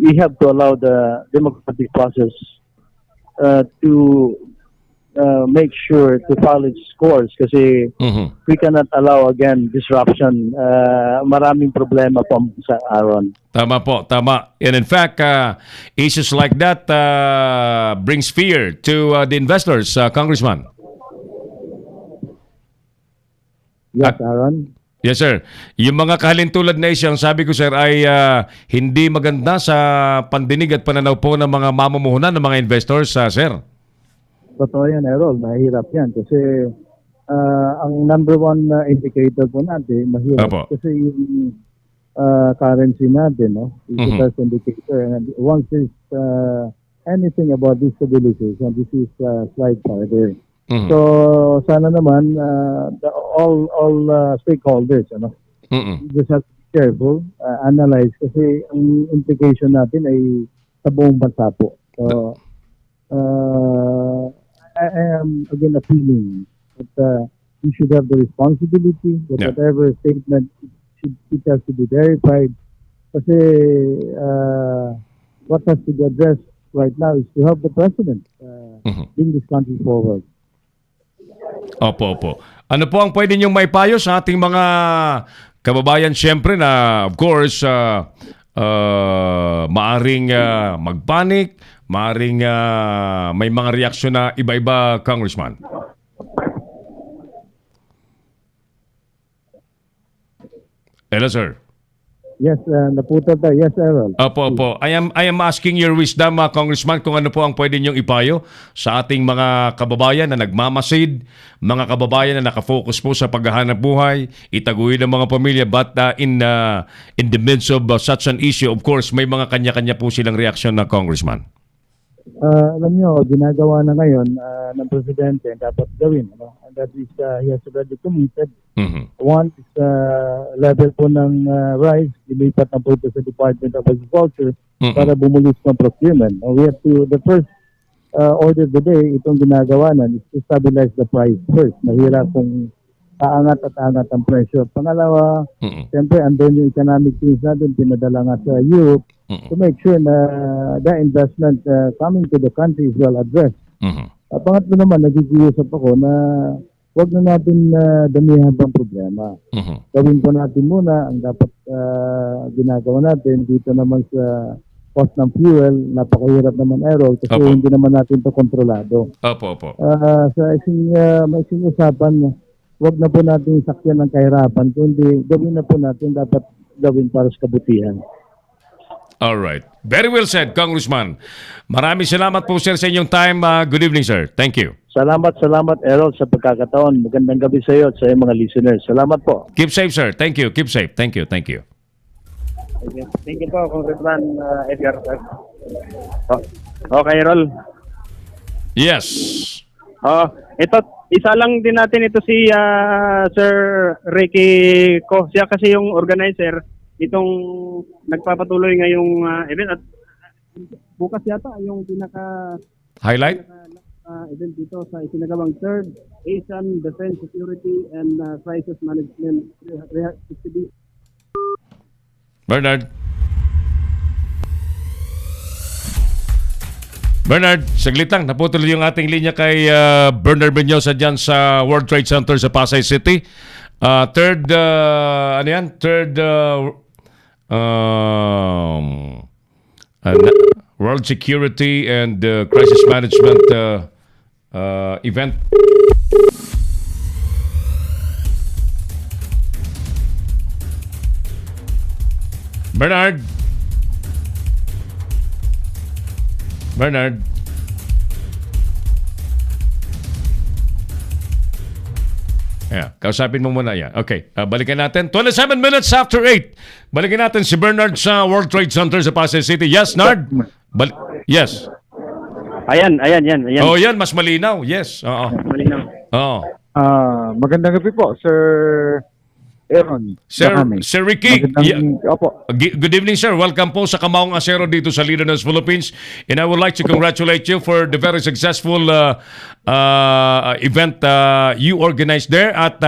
we have to allow the democratic process to make sure to follow its course kasi we cannot allow again disruption. Maraming problema po sa Aaron. Tama po, tama. And in fact, issues like that brings fear to the investors, Congressman. Yes, Aaron. Yes, sir. Yung mga kahalintulad na isyang sabi ko, sir, ay hindi maganda sa pandinig at pananaw po ng mga mamumuhunan ng mga investors, sir. Totoo yan, Errol. Mahirap yan kasi ang number one indicator po natin, mahirap. Kasi yung currency natin, is the first indicator. And once there's anything about destabilization, this is slide further. So sana naman all stakeholders just have to be careful, analyze kasi ang implication natin ay sa buong bansa po. So I am again appealing that we should have the responsibility that whatever statement it has to be verified kasi what has to be addressed right now is to help the president bring this country forward. Opo. Ano po ang pwede niyong maipayo sa ating mga kababayan siyempre na of course maaring magpanik, maaring may mga reaksyon na iba-iba, Congressman? Hello, sir. Yes, naputol tayo. Yes, Errol. Opo. I am asking your wisdom, Congressman, kung ano po ang pwede niyong ipayo sa ating mga kababayan na nagmamasid, mga kababayan na nakafocus po sa paghahanap buhay, itaguyod ang mga pamilya, but in the midst of such an issue, of course, may mga kanya-kanya po silang reaksyon na, Congressman. Alam nyo, ginagawa na ngayon ng Presidente ang dapat gawin. And that is, he has already committed. One is level po ng rice, ilipat na po ito sa Department of Agriculture para bumulis ng procurement. We have to, the first order of the day, itong ginagawa na is to stabilize the price first. Mahirap kung aangat at aangat ang presyo. Pangalawa, siyempre, andun yung economic things natin, pinadala nga sa Europe to make sure na the investment coming to the country is well addressed. Pangatlo naman, nagkikiusap ako na huwag na natin damihan pang problema. Gawin po natin muna ang dapat ginagawa natin dito naman sa cost ng fuel, napakahirap naman Errol kasi hindi naman natin ito kontrolado. Opo. Sa maising usapan, huwag na po natin sakyan ng kahirapan, kundi gawin na po natin dapat gawin para sa kabutihan. All right. Very well said, Congressman. Maraming salamat po, sir, sa inyong time. Good evening, sir. Thank you. Salamat, Errol, sa pagkakataon. Magandang gabi sa iyo at sa iyong mga listeners. Salamat po. Keep safe, sir. Thank you. Keep safe. Thank you. Thank you po, Congressman Edgar. Okay, Errol. Yes. Ito, isa lang din natin ito si Sir Ricky Ko. Siya kasi yung organizer itong nagpapatuloy ngayong event at bukas yata yung highlight event dito sa isinagawang 3rd Asian Defense Security and Crisis Management Exhibition. Bernard, saglit lang. Naputol yung ating linya kay Bernard Menyosa dyan sa World Trade Center sa Pasay City. Third World Security and Crisis Management event. Bernard. Yeah, kausapin mo muna yan. Okay, balikan natin. 27 minutes after 8. Balikan natin si Bernard sa World Trade Center sa Pasay City. Yes, Nard? Yes. Ayan. Oh, yan. Mas malinaw. Yes. Oo. Malinaw. Oo. Magandang gabi po, Sir Aaron. Sir Ricky, Opo. good evening, sir. Welcome po sa Kamaong Acero dito sa Leaders Philippines. And I would like to congratulate you for the very successful event you organized there. At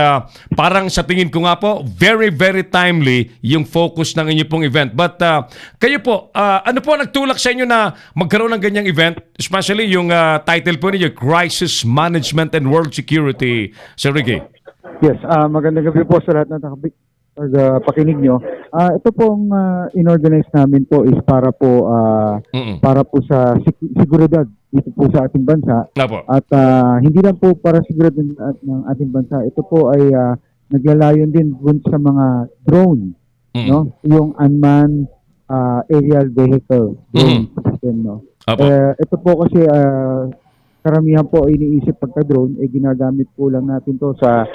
parang sa tingin ko nga po, very, very timely yung focus ng inyo pong event. But kayo po, ano po nagtulak sa inyo na magkaroon ng ganyang event? Especially yung title po ninyo, Crisis Management and World Security, Sir Ricky. Yes, magandang gabi po sa lahat ng pakinig nyo. Ito pong inorganize namin po is para po sa seguridad dito po sa ating bansa. At hindi lang po para seguridad ng ating bansa. Ito po ay naglalayon din dun sa mga drone, no? Yung unmanned aerial vehicle drone system, no? Ito po kasi karamihan po iniisip pagka-drone, ginagamit po lang natin to sa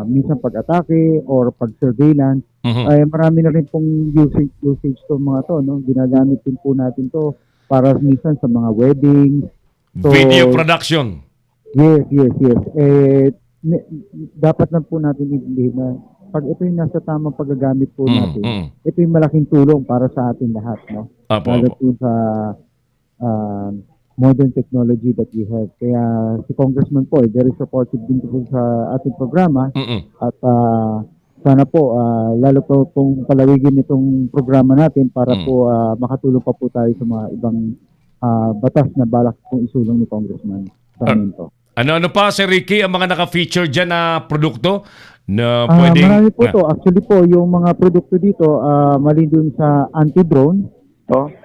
minsan pag-atake or pag-surveillance. Ay marami na rin pong usage to mga to, no? Ginagamit din po natin to para minsan sa mga weddings. So, video production. Yes. Dapat lang po natin i-believe na pag ito yung nasa tamang paggagamit po natin, ito yung malaking tulong para sa atin lahat, no? Lalo po sa modern technology that we have. Kaya si Congressman po, very supportive din po sa ating programa. At sana po, lalo po pong palawigin itong programa natin para po makatulong pa po tayo sa mga ibang batas na balak pong isulong ni Congressman sa amin po. Ano pa, Sir Ricky, ang mga naka-feature dyan na produkto na pwedeng... Marami po to. Actually po, yung mga produkto dito, mali dun sa anti-drone.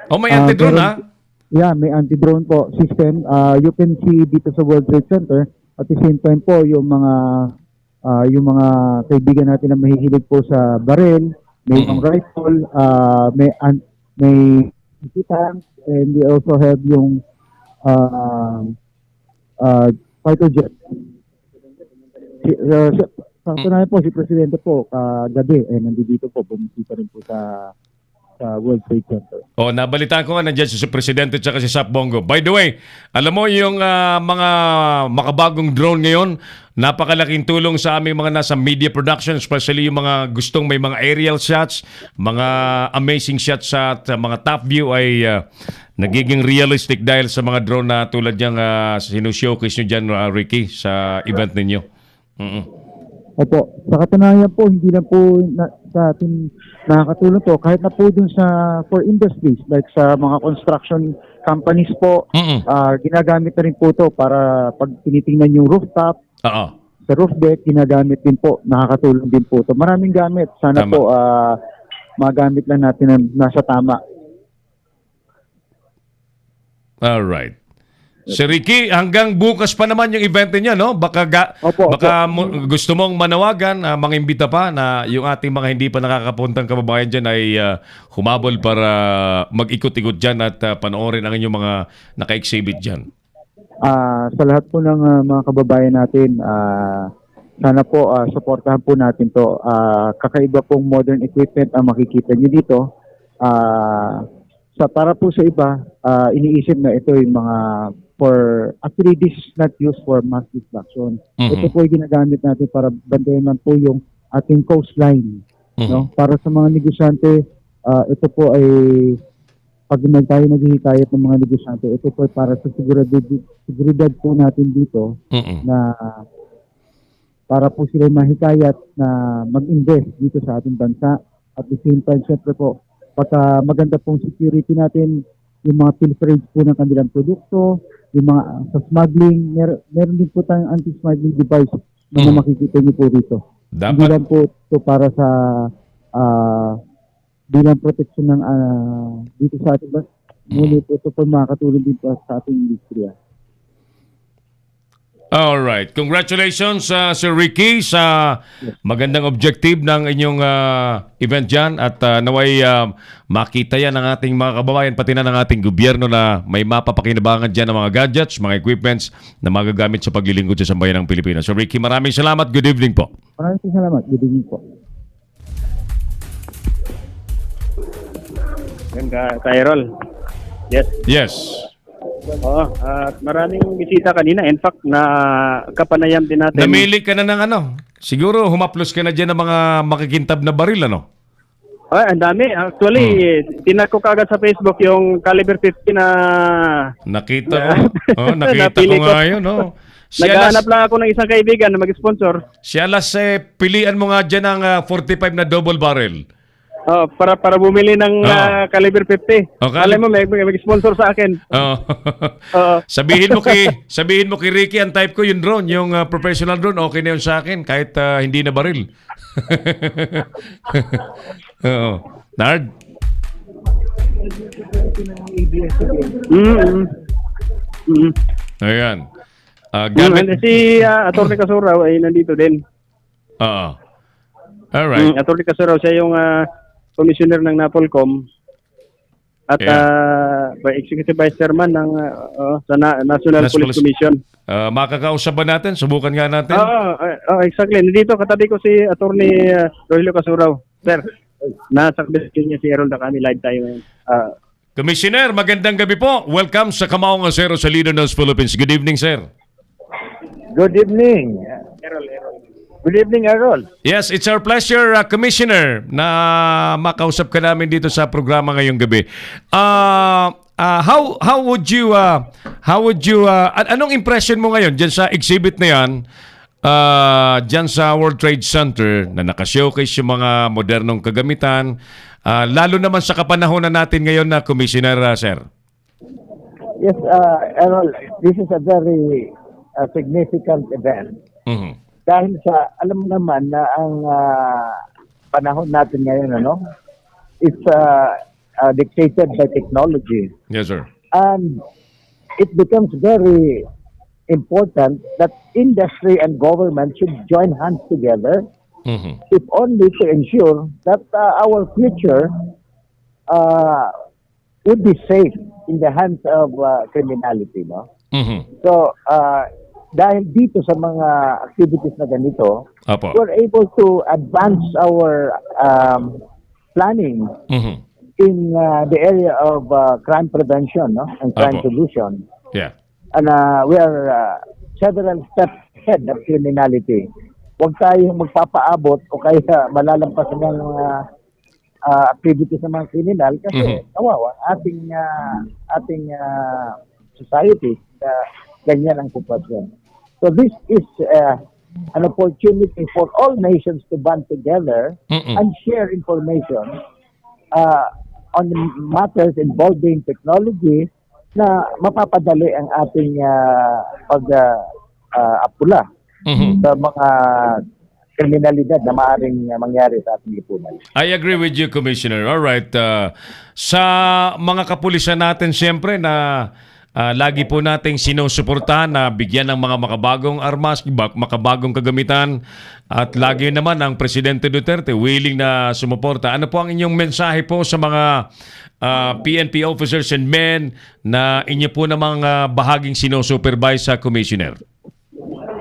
May anti-drone Yeah, may anti-drone po system. You can see dito sa World Trade Center. At the same time po, yung mga kaibigan natin na mahihilig po sa baril, may mga rifle, may tanks, and we also have yung fighter jet. Sa tunayan po, si Presidente po, gabi, nandito po, bumisita rin po sa World Trade Center. Nabalitaan ko nga nandiyan si Presidente at si Sap Bongo. By the way, alam mo yung mga makabagong drone ngayon, napakalaking tulong sa aming mga nasa media production, especially yung mga gustong may mga aerial shots, mga amazing shots at mga top view ay nagiging realistic dahil sa mga drone na tulad niyang sinushowcase nyo dyan, Ricky, sa event ninyo. Opo. Sa katunayan po, hindi lang po sa atin nakakatulong to. Kahit na po dun for industries, like sa mga construction companies po, ginagamit na rin po to para pag tinitingnan yung rooftop, sa roof deck, ginagamit din po. Nakakatulong din po to. Maraming gamit. Sana po magamit lang natin na nasa tama. Alright. Sir Ricky, hanggang bukas pa naman yung event niya, no? Baka gusto mong manawagan, mangimbita pa na yung ating mga hindi pa nakakapuntang kababayan dyan ay humabol para mag-ikot-ikot dyan at panoorin ang inyong mga naka-exhibit dyan. Sa lahat po ng mga kababayan natin, sana po supportahan po natin to. Kakaiba pong modern equipment ang makikita nyo dito. Para po sa iba, iniisip na ito yung mga actually this is not used for mass destruction. Ito po yung ginagamit natin para bantayan man po yung ating coastline. No? Para sa mga negosyante, ito po ay pag tayo naghihikayat ng mga negosyante, ito po ay para sa seguridad po natin dito na para po sila mahikayat na mag-invest dito sa ating bansa. At the same time, syempre po, pagka maganda pong security natin, yung mga pilferage po ng kanilang produkto, yung mga sa smuggling, meron din po tayong anti-smuggling device na makikita niyo po dito. Hindi lang po ito para sa bilang protection ng dito sa ating Ngunit ito po makakatulong din po sa ating industriya. Alright. Congratulations, Sir Ricky, sa magandang objective ng inyong event dyan. At naway makita yan ng ating mga kababayan, pati na ng ating gobyerno na may mapapakinabangan dyan ng mga gadgets, mga equipments na magagamit sa paglilingkod sa sambayan ng Pilipinas. Sir Ricky, maraming salamat. Good evening po. Maraming salamat. Good evening po. Ganda, Tyrol. Yes. Yes. Oo, at maraming bisita kanina. In fact, na kapanayam din natin. Namili ka na ng ano? Siguro humaplos ka na dyan ng mga makikintab na baril, ano? Ay, ang dami. Actually, tinak ko kagad sa Facebook yung caliber 50 na... Nakita ko. Nakita ko nga yun, no? Naghahanap lang ako ng isang kaibigan na mag-sponsor. Si Alas, pilian mo nga dyan ng 45 na double barrel. Para bumili ng caliber 50. Alam mo, may sponsor sa akin. Sabihin mo kay Ricky, ang type ko yung drone, yung professional drone, okay na yun sa akin kahit hindi na baril. Nard? Ayan. Si Atty. Casuraw ay nandito din. Alright. Atty. Casuraw, siya yung commissioner ng NAPOLCOM at executive vice chairman ng sa National Police Commission. Makakausap ba natin? Subukan nga natin. Exactly. Nandito katabi ko si Atty. Rogelio Casuraw. Sir, nasa kabiskin niya si Errol Dacame. Live tayo ngayon. Commissioner, magandang gabi po. Welcome sa Kamaong Asero sa Lido News Philippines. Good evening, sir. Good evening. Good evening, Errol. Yes, it's our pleasure, Commissioner, na makausap ka namin dito sa programa ngayong gabi. How would you anong impression mo ngayon diyan sa exhibit na yan, diyan sa World Trade Center na naka-showcase yung mga modernong kagamitan, lalo naman sa kapanahonan natin ngayon na Commissioner, sir? Yes, Errol, this is a very significant event. Mm-hmm. Dahil sa, alam mo naman na ang panahon natin ngayon, it's dictated by technology. Yes, sir. And it becomes very important that industry and government should join hands together, if only to ensure that our future would be safe in the hands of criminality, no? So, dahil dito sa mga activities na ganito, we're able to advance our planning in the area of crime prevention, and crime solution. Yeah. And we are several steps ahead of criminality. Huwag tayong magpapaabot o kaya malalampasan ng mga activities ng mga kriminal kasi kawawa ating society, ganyan ang sitwasyon. So this is an opportunity for all nations to band together and share information on matters involving technology na mapapadali ang ating pag-apula sa mga kriminalidad na maaaring mangyari sa ating lipunan. I agree with you, Commissioner. All right. Sa mga kapulisan natin, siyempre, na lagi po nating sinusuportahan na bigyan ng mga makabagong armas, makabagong kagamitan, at lagi naman ang Presidente Duterte willing na sumuporta. Ano po ang inyong mensahe po sa mga PNP officers and men na inyo po namang bahaging sinusupervise sa Commissioner?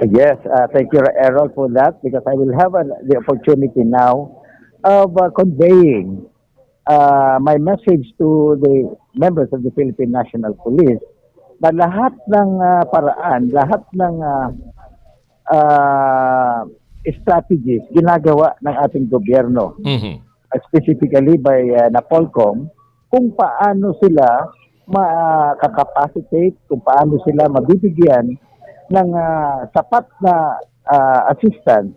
Yes, thank you, Errol, for that, because I will have the opportunity now of conveying my message to the members of the Philippine National Police na lahat ng paraan, lahat ng strategies ginagawa ng ating gobyerno, specifically by NAPOLCOM, kung paano sila makakapacitate, kung paano sila mabibigyan ng sapat na assistance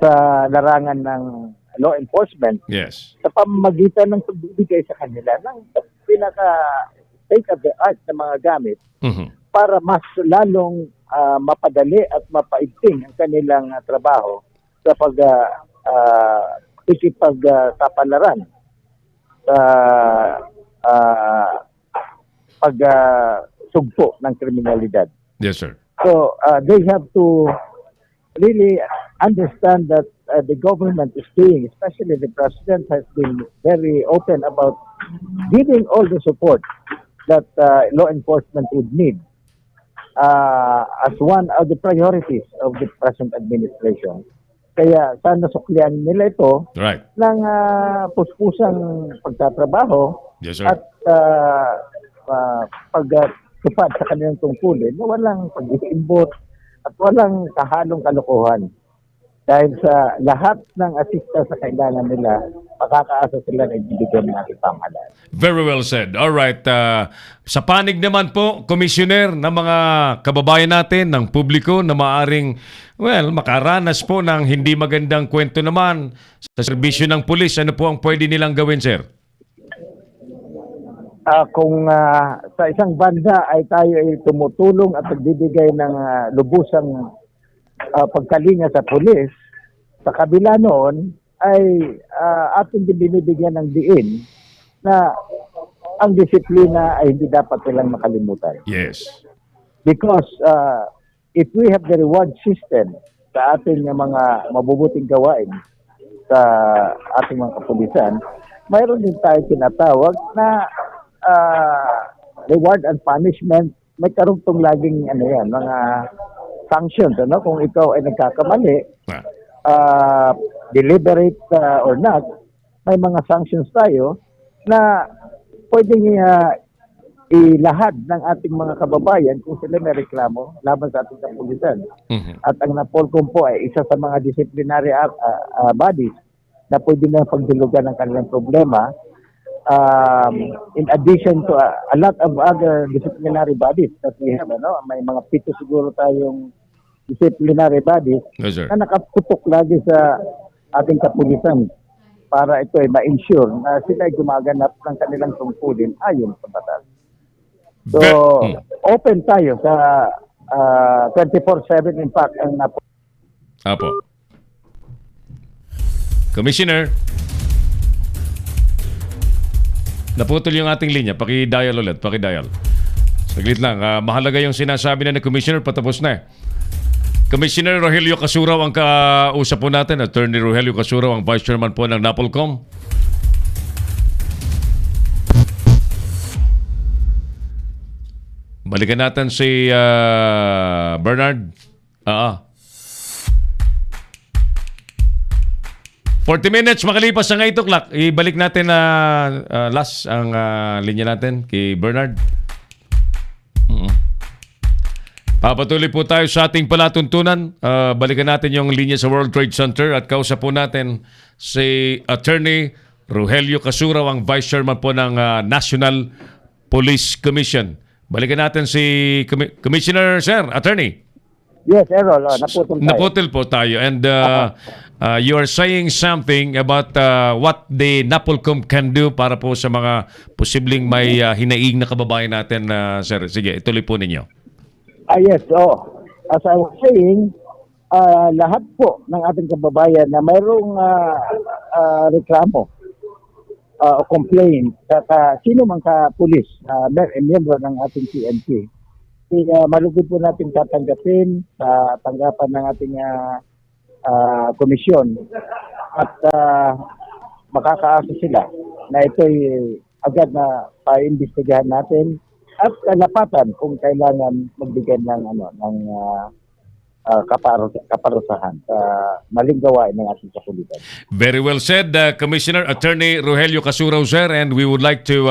sa larangan ng law enforcement. Yes. Sa pamamagitan ng pagbibigay sa kanila ng pinaka state-of-the-art na mga gamit para mas lalong mapadali at mapaigting ang kanilang trabaho sa pagkikipagtapalaran sa pagsugpo ng kriminalidad. Yes, sir. So they have to really understand that the government is doing, especially the president has been very open about giving all the support that law enforcement would need as one of the priorities of the present administration. Kaya sana suklian nila ito ng puspusang pagtatrabaho at pagtupad sa kanilang tungkulin na walang pag-iimbot at walang kahalong kalokohan. Dahil sa lahat ng asista sa kailangan nila, makakaasa sila na ibibigyan ng ating pamahalaan. Very well said. All right. Sa panig naman po, Commissioner, ng mga kababayan natin, ng publiko na maaring, makaranas po ng hindi magandang kwento naman sa serbisyo ng pulis, ano po ang pwede nilang gawin, sir? Kung sa isang banda ay tayo ay tumutulong at nagbibigay ng lubusang pagkalinga sa pulis, sa kabila noon ay ating binibigyan ng diin na ang disiplina ay hindi dapat nilang makalimutan. Yes. Because if we have the reward system sa ating mga mabubuting gawain sa ating mga kapulisan, mayroon din tayo tinatawag na reward and punishment. May karugtong laging mga sanctions, kung ikaw ay nagkakamali, deliberate or not, may mga sanctions tayo na pwedeng ilahad ng ating mga kababayan kung sila may reklamo laban sa ating kapulisan. At ang NAPOLCOM po ay isa sa mga disciplinary bodies na pwede na pagdulugan ng kanilang problema. In addition to a lot of other disciplinary bodies that we have, may mga 7 siguro tayong disciplinary bodies na nakaputok lagi sa ating kapulisan para ito ay ma-ensure na sila ay gumaganap ng kanilang tungkulin ayon sa batas. So, open tayo sa 24/7 in fact ang Apo. Commissioner, naputol yung ating linya. Paki-dial ulit. Paki-dial. Saglit lang. Mahalaga yung sinasabi na Commissioner. Patapos na. Commissioner Rogelio Casuraw ang kausap po natin. Attorney Rogelio Casuraw, ang Vice Chairman po ng NAPOLCOM. Balikan natin si Bernard. 40 minutes makalipas sa 8 o'clock. Ibalik natin last ang linya natin kay Bernard. Papatuloy po tayo sa ating palatuntunan. Balikan natin yung linya sa World Trade Center at kausap po natin si Attorney Rogelio Casuraw, ang Vice Chairman po ng National Police Commission. Balikan natin si Commissioner, Sir, Attorney. Yes, Errol. Naputol po tayo. And you are saying something about what the NAPOLCOM can do para po sa mga posibleng may hinaing na kababayan natin, Sir. Sige, ituloy po ninyo. Yes. As I was saying, lahat po ng ating kababayan na mayroong reklamo o complaint sa sino man ka-pulis, miyembro ng ating PNP, malugod po natin tatanggapin sa tanggapan ng ating komisyon at makakaasa sila na ito'y agad na paimbestigahan natin at kalapatan kung kailangan magbigay ng kaparusahan sa maling gawain ng ating kapulisan. Very well said, Commissioner Attorney Rogelio Casuraw, sir, and we would like to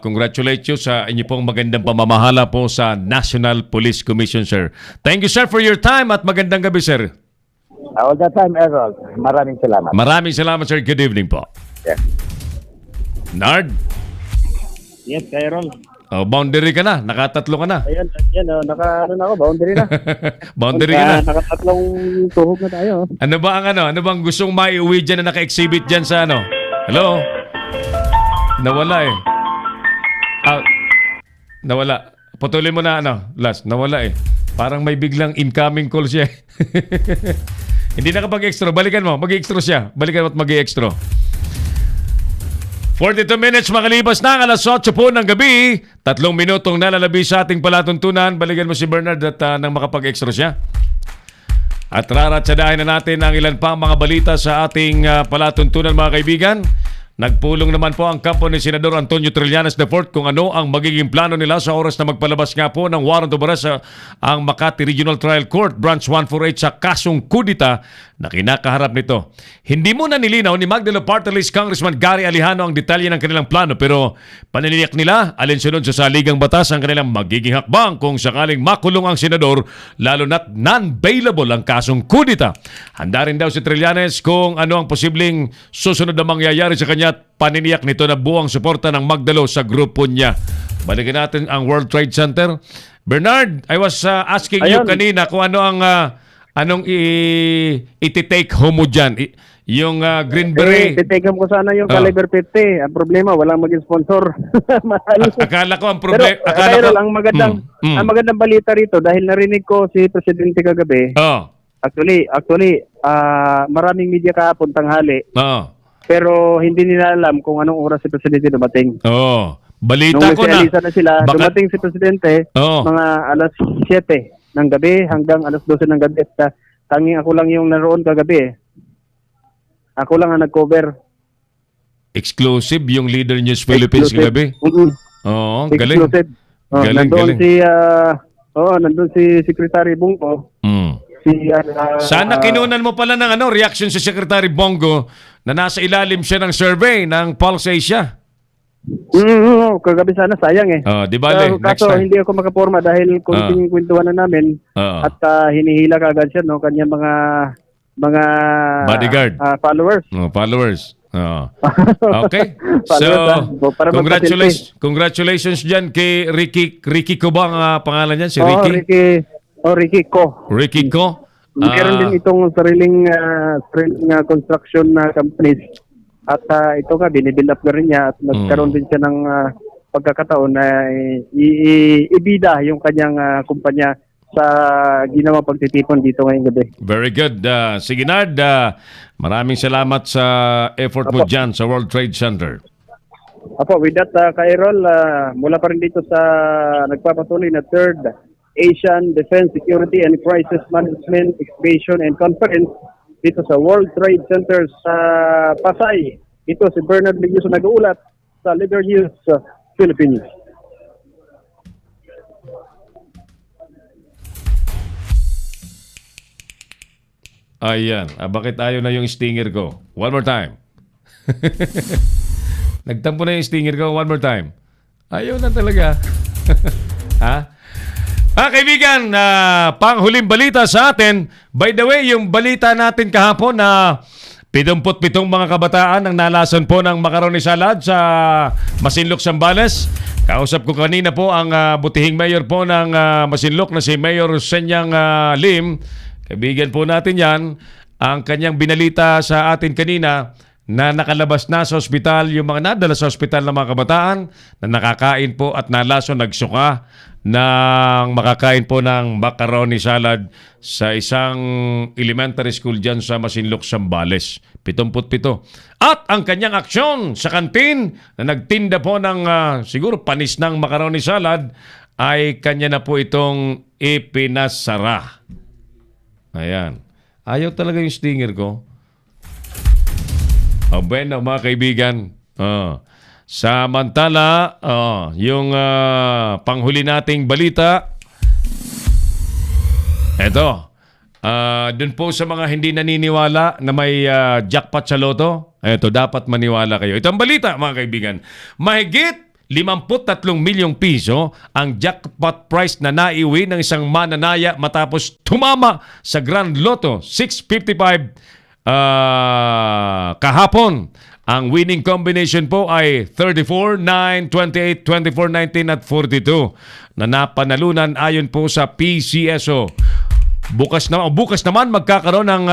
congratulate you sa inyo pong magandang pamamahala po sa National Police Commission, sir. Thank you, sir, for your time at magandang gabi, sir. All the time, Errol. Maraming salamat. Maraming salamat, sir. Good evening po. Yes. Nard? Yes, Errol. Boundary ka na. Nakatatlo ka na. Ayan, boundary na. Boundary ka na. Nakatatlong tuhog na tayo. Ano bang gustong maiuwi dyan na naka-exhibit dyan sa Hello? Nawala eh. Nawala. Patuloy mo na last. Nawala eh. Parang may biglang incoming call siya. Hindi nakapag-extra. Balikan mo. Mag-extra siya. Balikan mo at mag-extra. 42 minutes makalipas na ang alas 8 po ng gabi. 3 minutong nalalabi sa ating palatuntunan. Balikan mo si Bernard at nang makapag-extra siya. At raratsadahin na natin ang ilan pang mga balita sa ating palatuntunan, mga kaibigan. Nagpulong naman po ang kampo ni Senador Antonio Trillanes IV kung ano ang magiging plano nila sa oras na magpalabas nga po ng warrant of arrest sa ang Makati Regional Trial Court Branch 148 sa kasong kudita na kinakaharap nito. Hindi muna nilinaw ni Magdalena Party List Congressman Gary Alejano ang detalye ng kanilang plano, pero paniniyak nila alinsunod sa saligang batas ang kanilang magiging hakbang kung sakaling makulong ang senador, lalo na't non-bailable ang kasong kudita. Handa rin daw si Trillanes kung ano ang posibleng susunod na mangyayari sa kanya at paniniyak nito na buwang suporta ng Magdalo sa grupo niya. Balikan natin ang World Trade Center. Bernard, I was asking you kanina kung ano ang anong iti-take home mo dyan. Yung Green Beret. Titake home ko sana yung Caliber 50. Ang problema, walang maging sponsor. Akala ko ang problema. Pero ang magandang balita rito, dahil narinig ko si Presidente kagabi. Actually, maraming media kahapon tanghali. Pero hindi nila alam kung anong oras si Presidente dumating. Balita ko na. Na sila, dumating si Presidente mga alas 7 ng gabi hanggang alas 12 ng gabi. At tanging ako lang yung naroon kagabi. Ako lang ang nag-cover. Exclusive yung Leader News Philippines kagabi? Oo, galing. Exclusive. Galing. Nandun si Secretary Bungo. Sana kinunan mo pala ng reaction si Secretary Bongo na nasa ilalim siya ng survey ng Pulse Asia. Kagabi sana, sayang eh. Di ba, kaso hindi ako makaporma dahil kunting kwentuhan na namin at hinihila kagad siya, no, kanya mga bodyguard followers. Okay. Congratulations dyan kay Ricky ko ba ang pangalan niyan? Si Ricky? Ricky Ko. Meron din itong sariling construction companies. At ito nga, binibuild up na rin niya at nagkaroon din siya ng pagkakataon na ibida yung kanyang kumpanya sa ginawang pagtitipon dito ngayong gabi. Very good. Sige, Nard, maraming salamat sa effort mo dyan sa World Trade Center. Apo, with that, Kairol, mula pa rin dito sa nagpapatuloy na 3rd Asian Defense Security and Crisis Management Exhibition and Conference dito sa World Trade Center sa Pasay. Ito si Bernard Ligyoso nag-uulat sa Leader News Philippines. Ayan. Bakit ayaw na yung stinger ko? One more time. Nagtampo na yung stinger ko. One more time. Ayaw na talaga. Ha? Kaibigan, panghuling balita sa atin. By the way, yung balita natin kahapon na 77 mga kabataan ang nalasan po ng macaroni salad sa Masinloc, Zambales. Kausap ko kanina po ang butihing mayor po ng Masinloc na si Mayor Senyang Lim. Kaibigan po natin yan. Ang kanyang binalita sa atin kanina na nakalabas na sa ospital yung mga nadala sa ospital ng mga kabataan na nakakain po at nalason, nagsuka ng makakain po ng macaroni salad sa isang elementary school dyan sa Masinloc, Zambales. 77. At ang kanyang aksyon sa kantin na nagtinda po ng siguro panis ng macaroni salad ay kanya na po itong ipinasara. Ayan. Ayaw talaga yung stinger ko. Bueno, mga kaibigan. Samantala, yung panghuli nating balita. Eto. Dun po sa mga hindi naniniwala na may jackpot sa loto. Eto, dapat maniwala kayo. Ito ang balita, mga kaibigan. Mahigit 53 milyong piso ang jackpot prize na naiuwi ng isang mananaya matapos tumama sa Grand Lotto 655 kahapon. Ang winning combination po ay 34, 9, 28, 24, 19 at 42 na napanalunan ayon po sa PCSO. Bukas naman magkakaroon ng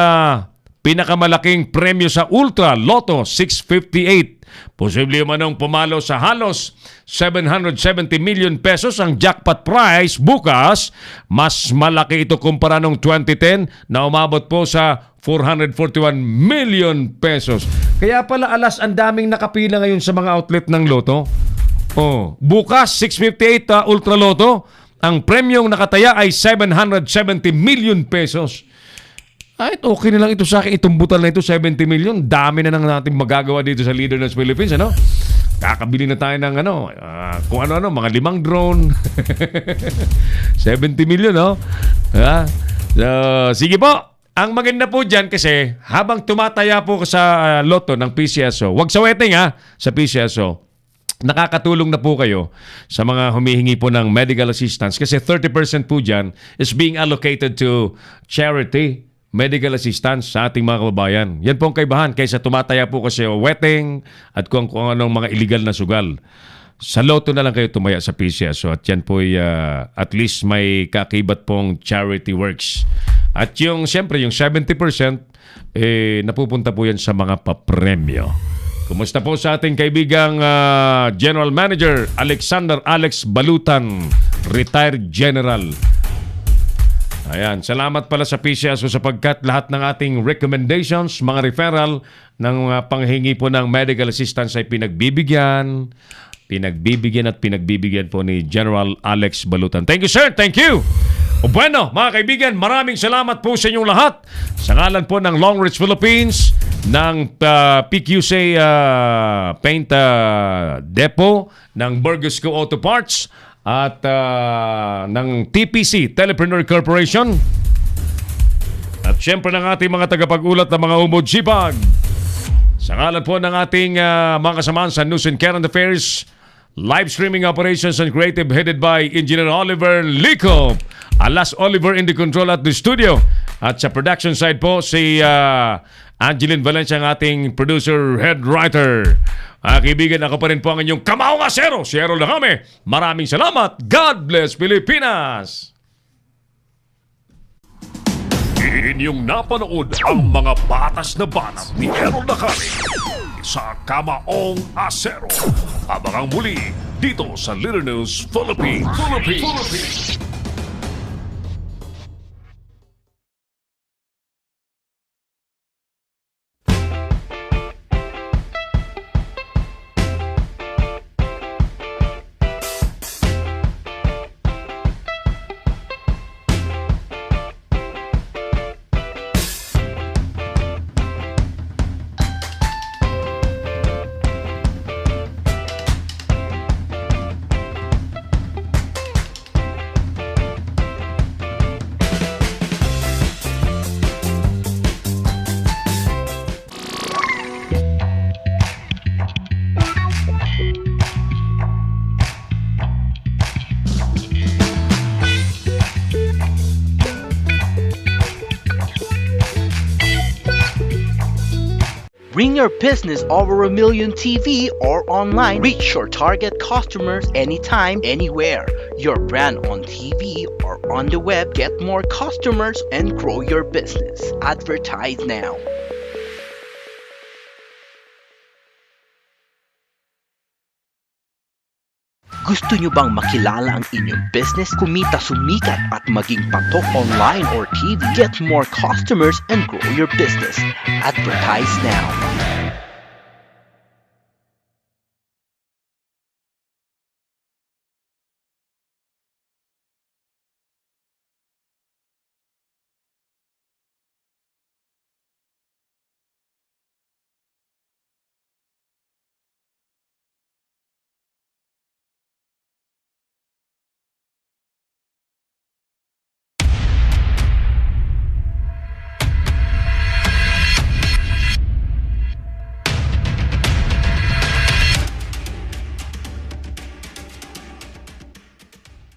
pinakamalaking premyo sa Ultra Lotto 658. Posible manong pumalo sa halos 770 million pesos ang jackpot prize bukas. Mas malaki ito kumpara noong 2010 na umabot po sa 441 million pesos. Kaya pala alas ang daming nakapila ngayon sa mga outlet ng Lotto. Bukas 658 Ultra Lotto, ang premyong nakataya ay 770 million pesos. Ay, okay na lang ito sa akin. Itong butal na ito, 70 million. Dami na nang natin magagawa dito sa Leader ng Philippines, ano? Kakabili na tayo ng kung ano-ano, mga 5 drone. 70 million, no? So, sige po. Ang maganda po dyan kasi habang tumataya po sa Lotto ng PCSO, wag sa wedding sa PCSO, nakakatulong na po kayo sa mga humihingi po ng medical assistance kasi 30% po dyan is being allocated to charity medical assistance sa ating mga kababayan. Yan po ang kaibahan kaysa tumataya po kasi wedding at kung anong mga illegal na sugal. Sa Lotto na lang kayo tumaya sa PCSO at yan po at least may kakibat pong charity works. At siyempre yung 70% napupunta po yan sa mga papremyo. Kumusta po sa ating kaibigang General Manager Alexander Alex Balutan, retired general. Ayan, salamat pala sa PCSO sapagkat lahat ng ating recommendations, mga referral ng panghingi po ng medical assistance ay pinagbibigyan at pinagbibigyan po ni General Alex Balutan. Thank you, sir. Thank you. Bueno, mga kaibigan, maraming salamat po sa inyong lahat. Sa ngalan po ng Long Ridge Philippines, ng PQC Paint Depot, ng Burgosco Auto Parts, at ng TPC Telepreneur Corporation, at syempre ng ating mga tagapag-ulat ng mga umod sipag. Sa ngalan po ng ating mga kasamaan sa News and Current Affairs, live streaming operations and creative headed by Engineer Oliver Lico, alas Oliver in the control at the studio. At sa production side po si Angeline Valencia, ang ating producer, head writer. Kaibigan, ako pa rin po ang inyong Kamaong Asero, si Errol Dacame. Maraming salamat. God bless Pilipinas! Inyong napanood ang mga batas na banat ni Errol Dacame sa Kamaong Asero. Abangang muli dito sa Leader News Philippines. Bring your business over a million TV or online. Reach your target customers anytime, anywhere. Your brand on TV or on the web. Get more customers and grow your business. Advertise now. Gusto nyo bang makilala ang inyong business, kumita, sumikat at maging patok online or TV? Get more customers and grow your business. Advertise now.